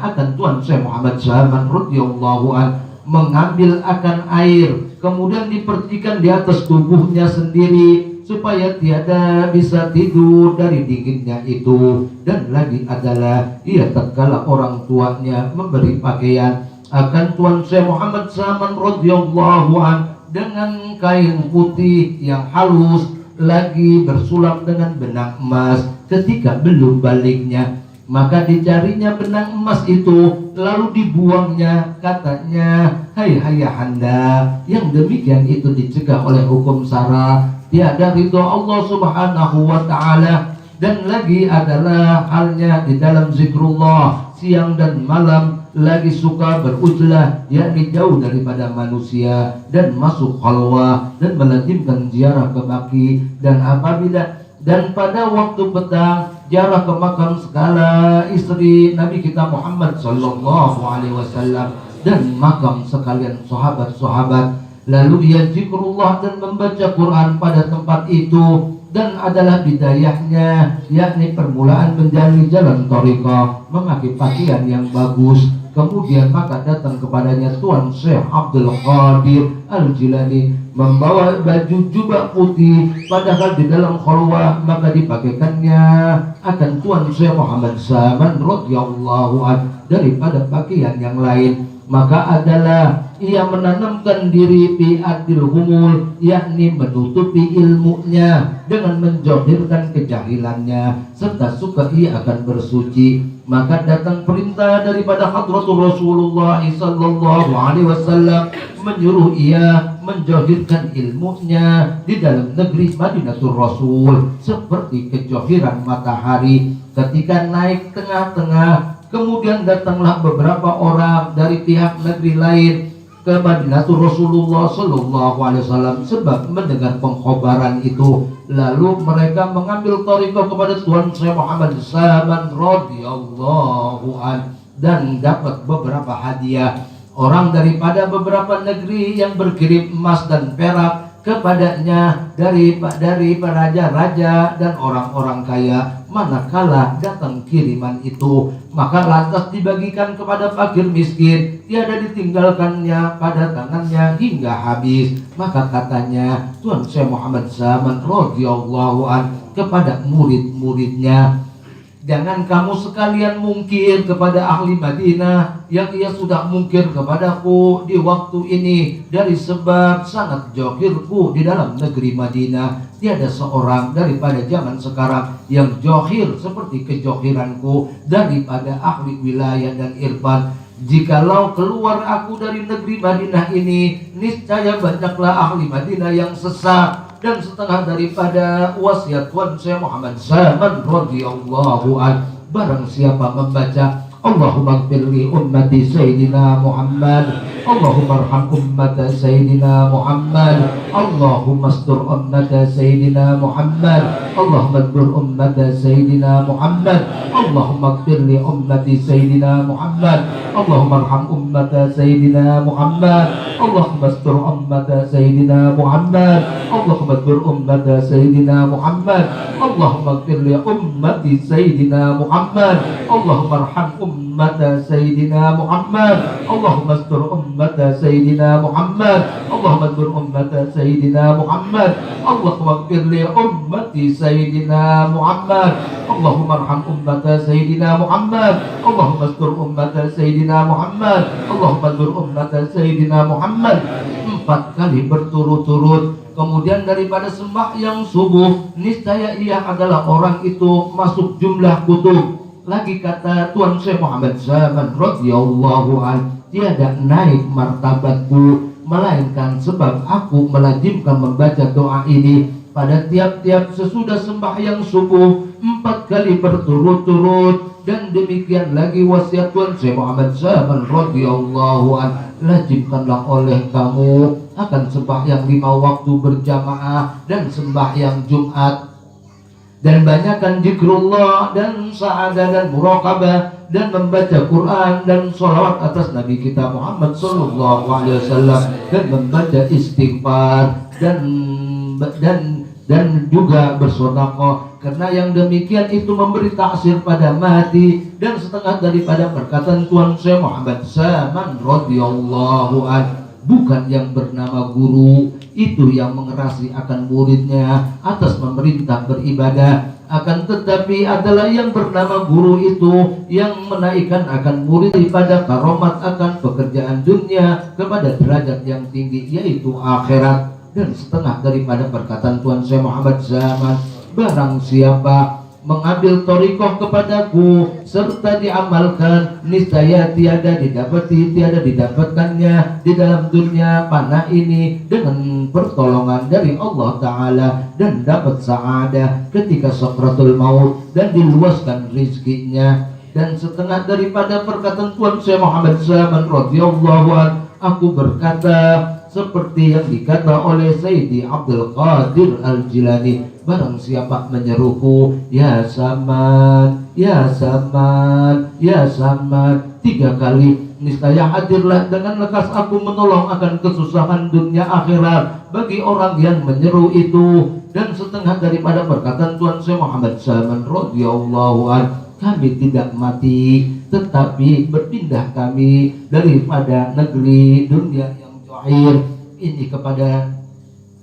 akan Tuan Syekh Muhammad Saman radhiyallahu an mengambil akan air, kemudian dipercikan di atas tubuhnya sendiri supaya tiada bisa tidur dari dinginnya itu. Dan lagi adalah ia tatkala orang tuanya memberi pakaian akan Tuan Syekh Muhammad Saman radhiyallahu an dengan kain putih yang halus, lagi bersulap dengan benang emas ketika belum baliknya, maka dicarinya benang emas itu lalu dibuangnya. Katanya, hai ayahanda, yang demikian itu dicegah oleh hukum syara, tiada ridho Allah subhanahu wa ta'ala. Dan lagi adalah halnya di dalam zikrullah siang dan malam, lagi suka berujlah, yakni jauh daripada manusia dan masuk khalwah dan melazimkan ziarah ke baki. Dan pada waktu petang ziarah ke makam segala istri Nabi kita Muhammad sallallahu alaihi wasallam dan makam sekalian sahabat-sahabat. Lalu ia zikrullah dan membaca Quran pada tempat itu, dan adalah bidayahnya, yakni permulaan menjalani jalan thariqah, memakai pakaian yang bagus. Kemudian maka datang kepadanya Tuan Syekh Abdul Qadir Al-Jilani membawa baju jubah putih, padahal di dalam khalwah, maka dipakaikannya akan Tuan Syekh Muhammad Saman radhiyallahu anhu daripada pakaian yang lain. Maka adalah ia menanamkan diri fi adil humul, yakni menutupi ilmunya dengan menjohirkan kejahilannya, serta suka ia akan bersuci. Maka datang perintah daripada hadratul Rasulullah sallallahu alaihi wasallam menyuruh ia menjohirkan ilmunya di dalam negeri Madinatul Rasul seperti kejohiran matahari ketika naik tengah-tengah. Kemudian datanglah beberapa orang dari pihak negeri lain ke Madinatul Rasulullah sallallahu alaihi wasallam sebab mendengar pengkhabaran itu. Lalu mereka mengambil thariqah kepada Tuan Syekh Muhammad Saman radhiyallahu an dan dapat beberapa hadiah. Orang daripada beberapa negeri yang berkirim emas dan perak kepadanya dari raja-raja dan orang-orang kaya. Manakala datang kiriman itu, maka lantas dibagikan kepada fakir miskin, tiada ditinggalkannya pada tangannya hingga habis. Maka katanya Tuan Syekh Muhammad Saman radhiyallahu an kepada murid-muridnya, Jangan kamu sekalian mungkir kepada ahli Madinah yang ia sudah mungkir kepadaku di waktu ini, dari sebab sangat johirku di dalam negeri Madinah. Tiada seorang daripada zaman sekarang yang johir seperti kejohiranku daripada ahli wilayah dan irfan. Jikalau keluar aku dari negeri Madinah ini, niscaya banyaklah ahli Madinah yang sesat, dan setengah daripada wasiat Tuhan saya Muhammad Zaman radhiyallahu an. Barang siapa membaca Allahumma ighfir li ummati Sayyidina Muhammad, Allahumma arham ummata Sayyidina Muhammad, Allahumma astur ummata Sayyidina Muhammad, Allahumma astur ummata Sayyidina Muhammad, Allahumma ighfir li ummati Sayyidina Muhammad, Allahumma arham ummata Sayyidina Muhammad, Allahumma astur ummata Sayyidina Muhammad, Allahumma astur ummata Sayyidina Muhammad, Allahumma ighfir li ummati Sayyidina Muhammad, Allahumma arham ummata Sayyidina Muhammad, Allahumma astur ummata Sayyidina Muhammad, Allahumma astur ummata Sayyidina Muhammad, Allahumma ighfir li ummati Sayyidina Muhammad, Allahumma arham ummata Sayyidina Muhammad, Allahumma astur ummata Sayyidina Muhammad, Allahumma astur ummata Sayyidina Muhammad. 4 kali berturut-turut. Kemudian daripada sembahyang subuh, niscaya ia adalah orang itu masuk jumlah kutub. Lagi kata Tuan Syekh Muhammad Zaman radhiyallahu an, tiada naik martabatku melainkan sebab aku melazimkan membaca doa ini pada tiap-tiap sesudah sembahyang subuh 4 kali berturut-turut. Dan demikian lagi wasiat Tuan Syekh Muhammad Zaman radhiyallahu an, lazimkanlah oleh kamu akan sembahyang 5 waktu berjamaah dan sembahyang Jumat, dan banyakkan zikrullah dan sa'adah dan muraqabah dan membaca Quran dan sholawat atas Nabi kita Muhammad sallallahu alaihi wasallam, dan membaca istighfar dan juga bersedekah, karena yang demikian itu memberi taksir pada mati. Dan setengah daripada perkataan Tuan Syekh Muhammad Zaman radhiyallahu an, bukan yang bernama guru itu yang mengerasi akan muridnya atas memerintah beribadah, akan tetapi adalah yang bernama guru itu yang menaikkan akan murid daripada karomat akan pekerjaan dunia kepada derajat yang tinggi, yaitu akhirat. Dan setengah daripada perkataan Tuan Syekh Muhammad Zaman, barang siapa mengambil thariqah kepadaku serta diamalkan, niscaya tiada didapatkannya di dalam dunia panah ini dengan pertolongan dari Allah Ta'ala, dan dapat sa'adah ketika sakratul maut dan diluaskan rizkinya. Dan setengah daripada perkataan Tuan Syekh Muhammad Zaman radhiyallahu an, aku berkata seperti yang dikata oleh Sayyidi Abdul Qadir Al-Jilani, barang siapa menyeruku ya Samad, ya Samad, ya Samad 3 kali, niscaya hadirlah dengan lekas aku menolong akan kesusahan dunia akhirat bagi orang yang menyeru itu. Dan setengah daripada perkataan Tuan Syekh Muhammad Zaman radhiyallahu an, kami tidak mati tetapi berpindah kami daripada negeri dunia yang akhir ini kepada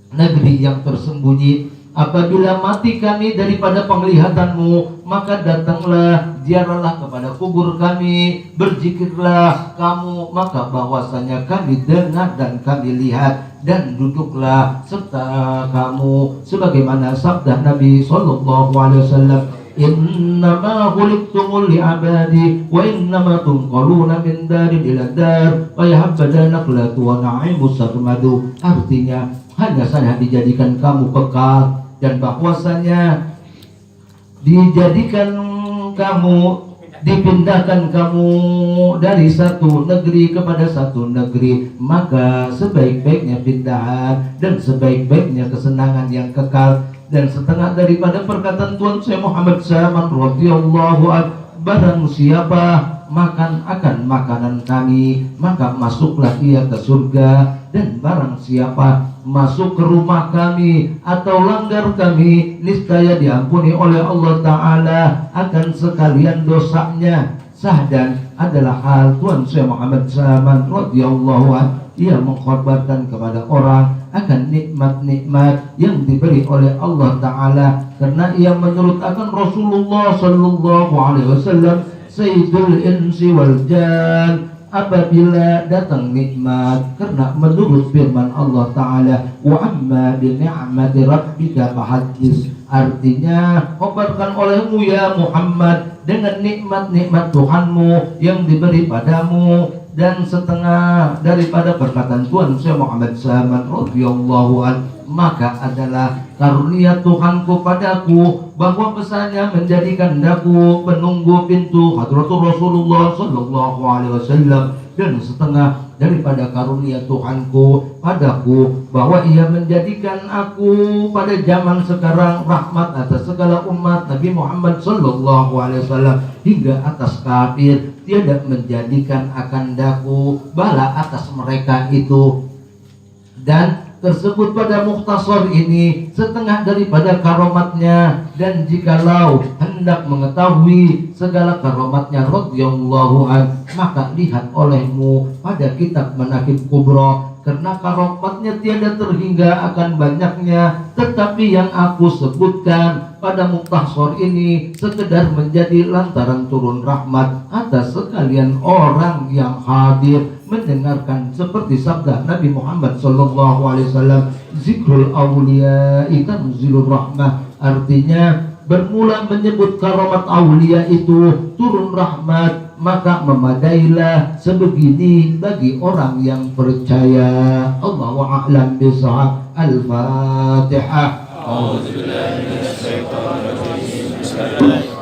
negeri yang tersembunyi. Apabila mati kami daripada penglihatanmu, maka datanglah, ziarahlah kepada kubur kami, berzikirlah kamu, maka bahwasanya kami dengar dan kami lihat, dan duduklah serta kamu, sebagaimana sabda Nabi sallallahu alaihi wasallam, innama khuliqtum li'abadi wa innama tunqaluna min darin ila dar wa yahabba naqlatu wa na'imu sarmadu. Artinya hanya saja dijadikan kamu kekal, dan bahwasanya dijadikan kamu, dipindahkan kamu dari satu negeri kepada satu negeri, maka sebaik-baiknya pindahan dan sebaik-baiknya kesenangan yang kekal. Dan setengah daripada perkataan Tuan Syekh Muhammad Zaman radhiyallahu an, barang siapa makan akan makanan kami, maka masuklah ia ke surga. Dan barang siapa masuk ke rumah kami atau langgar kami, niscaya diampuni oleh Allah Ta'ala akan sekalian dosanya. Sahdan adalah hal Tuan Syekh Muhammad Zaman radhiyallahu an, ia mengkhabarkan kepada orang akan nikmat-nikmat yang diberi oleh Allah Ta'ala, karena ia menurut akan Rasulullah Sallallahu Alaihi Wasallam Sayyidul Insi wal Jan. Apabila datang nikmat, karena menurut firman Allah Ta'ala, wa amma bi ni'mati rabbika fahaddits, artinya kabarkan olehmu ya Muhammad dengan nikmat-nikmat Tuhanmu yang diberi padamu. Dan setengah daripada perkataan Tuhan Syekh Muhammad Saman radhiyallahu an, maka adalah karunia Tuhanku padaku bahwa pesannya menjadikan daku penunggu pintu hadratul Rasulullah Sallallahu Alaihi Wasallam. Dan setengah daripada karunia Tuhanku padaku bahwa ia menjadikan aku pada zaman sekarang rahmat atas segala umat Nabi Muhammad Sallallahu Alaihi Wasallam, hingga atas kafir tiada menjadikan akan daku bala atas mereka itu. Dan tersebut pada mukhtasar ini setengah daripada karomatnya. Dan jikalau hendak mengetahui segala karomatnya radhiyallahu an, maka lihat olehmu pada kitab Manaqib Kubra, karena karomatnya tiada terhingga akan banyaknya. Tetapi yang aku sebutkan pada mukhtasar ini sekedar menjadi lantaran turun rahmat atas sekalian orang yang hadir mendengarkan, seperti sabda Nabi Muhammad Sallallahu Alaihi Wasallam, zikrul awliya tanzilur rahmah, artinya bermula menyebut karamat awliya itu turun rahmat, maka memadailah sebegini bagi orang yang percaya. Allahu a'lam bishawab. Al-Fatihah. A'udzubillahi minasyaitonir rajim. Bismillahirrahmanirrahim.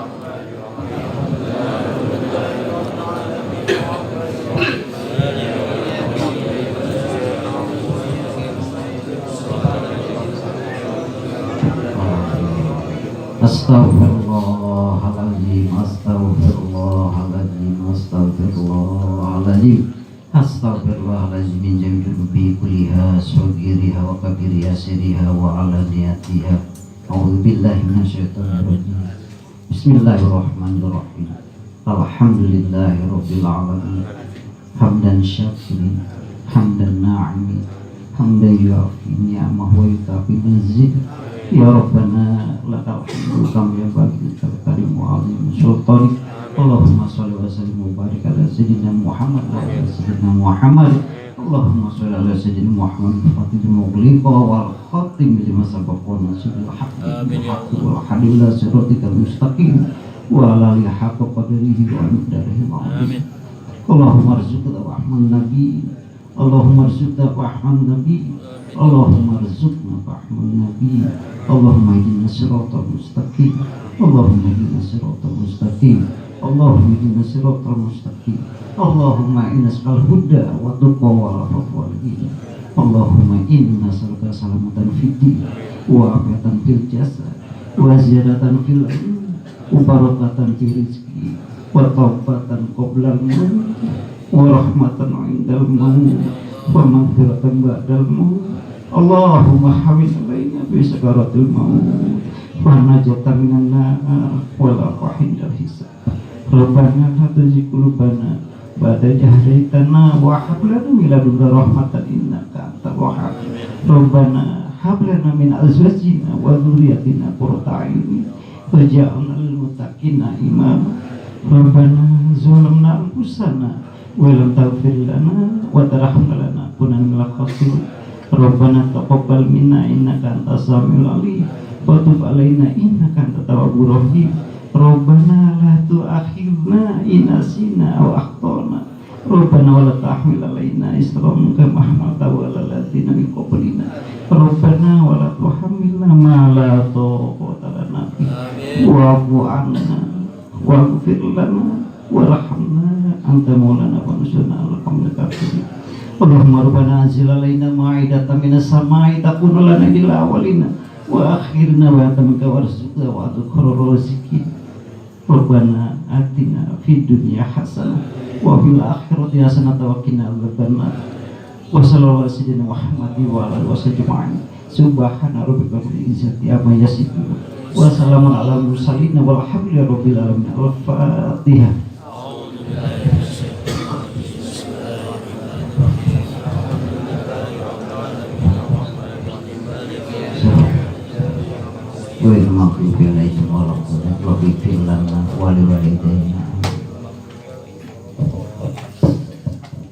Astaghfirullahaladzim, astaghfirullahaladzim, astaghfirullahaladzim, astaghfirullahaladzim min jami' dhunubi kulliha saghiriha wa kabiriha sirriha wa alaniyatiha. A'udzu billahi minasyaitonir rajim. Bismillahirrahmanirrahim. Alhamdulillahi rabbil alamin. Hamdan syakirin, hamdan na'imin, hamdan yu'afi ni'amahu wa yukafi mazid. Ya Rabbana lakal hamdu kama yanbaghi karim wa azim sultanik. Allahumma shalli wa sallim wa barik ala sayyidina Muhammad wa ala sayyidina Muhammad. Allahumma shalli ala sayyidina Muhammad fatihil mughliqa wal khatim lima sabaqa nasrul haqqi wal hadila siratikal mustaqim wa ala alihi haqqa qadrihi wa miqdarihi ma'lum. Allahumma arzuqna rahman nabi, Allahumma arzuqna rahman nabi, Allahumma arzuqna rahman nabi, Allahumma ihdina siratal mustaqim, Allahumma ihdina siratal mustaqim, Allahumma ihdina siratal mustaqim, Allahumma inna nas'al huda wa tuqa wa afwa wal ghina, Allahumma inna nas'aluka salamatan fid din wa afiatan fil jasad wa ziyadatan fil ilm wa barakatan fil rizqi wa taubatan qabla al-maut wa rahmatan 'indal maut wa maghfiratan ba'dal maut. Allahumma hamid alaina bi sakaratil maut wa najatan minan nar wa la hinda hisab. Rabbana la tuzigh qulubana ba'da idh hadaytana wa hab lana min ladunka rahmatan innaka antal wahhab. Rabbana hab lana min azwajina wa dhurriyyatina qurrata a'yun waj'alna lil muttaqina imama. Rabbana zalamna anfusana wa lam taghfir lana wa tarhamna lanakunanna minal khasirin. Rabbana taqabbal minna innaka antas samiul alim wa tub alaina innaka antat tawwabur rahim. Rabbana la tu'akhidna in nasina aw akhtana. Rabbana wa la tahmil alaina isran kama hamaltahu 'alal ladzina min qablina. Rabbana wa la tuhammilna ma la taqata lana bihi wa'fu 'anna waghfir lana warhamna anta maulana fansurna 'alal qawmil kafirin. Allahumma rabbana anzil alaina ma'idatan minas sama'i takunu lana lil awwalina wa akhirina wa tamka warzuqna wa adkhurur rizqin. Rabbana atina fid dunya hasanah wa fil akhirati hasanah wa qina adzabannar. Wa sallallahu ala sayyidina Muhammadin wa ala alihi wasallam. Subhana rabbika rabbil izzati amma yasifun wa salamun alal mursalin walhamdulillahi rabbil alamin. Al-Fatihah. maghfir alaihim warhamhum waghfir lana wa liwalidayna.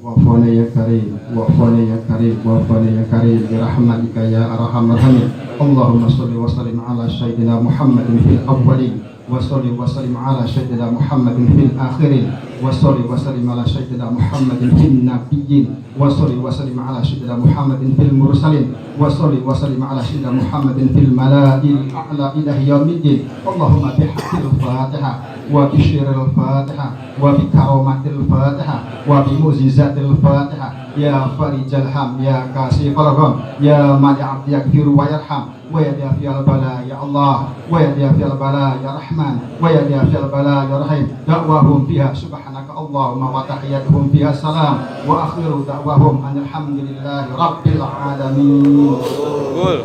Wa'funa ya karim, wa'funa ya karim, wa'funa ya karim birahmatika ya arhamar rahimin. Allahumma shalli wa sallim ala sayyidina Muhammadin fil awwalin wa shalli wa sallim ala sayyidina Muhammadin fil akhirin wa shalli wa sallim ala sayyidina Muhammadin fil nabiyyin wa shalli wa sallim ala sayyidina Muhammadin fil mursalin wa shalli wa sallim ala sayyidina Muhammadin fil mala'il a'la ila yaumiddin. Allahumma bihaqqil Fatihah wa bi syirril Fatihah wa bi karamatil Fatihah wa bi mu'jizatil Fatihah ya farijal ham ya kasifal gham ya man yaghfiru wa yarham wa yadfiyal bala ya Allah wa yadfiyal bala ya Rahman wa yadfiyal bala ya Rahim. Da'wahum fiha subhanaka Allahumma wa tahiyyatuhum fiha salam wa akhiru da'wahum alhamdulillahi rabbil alamin.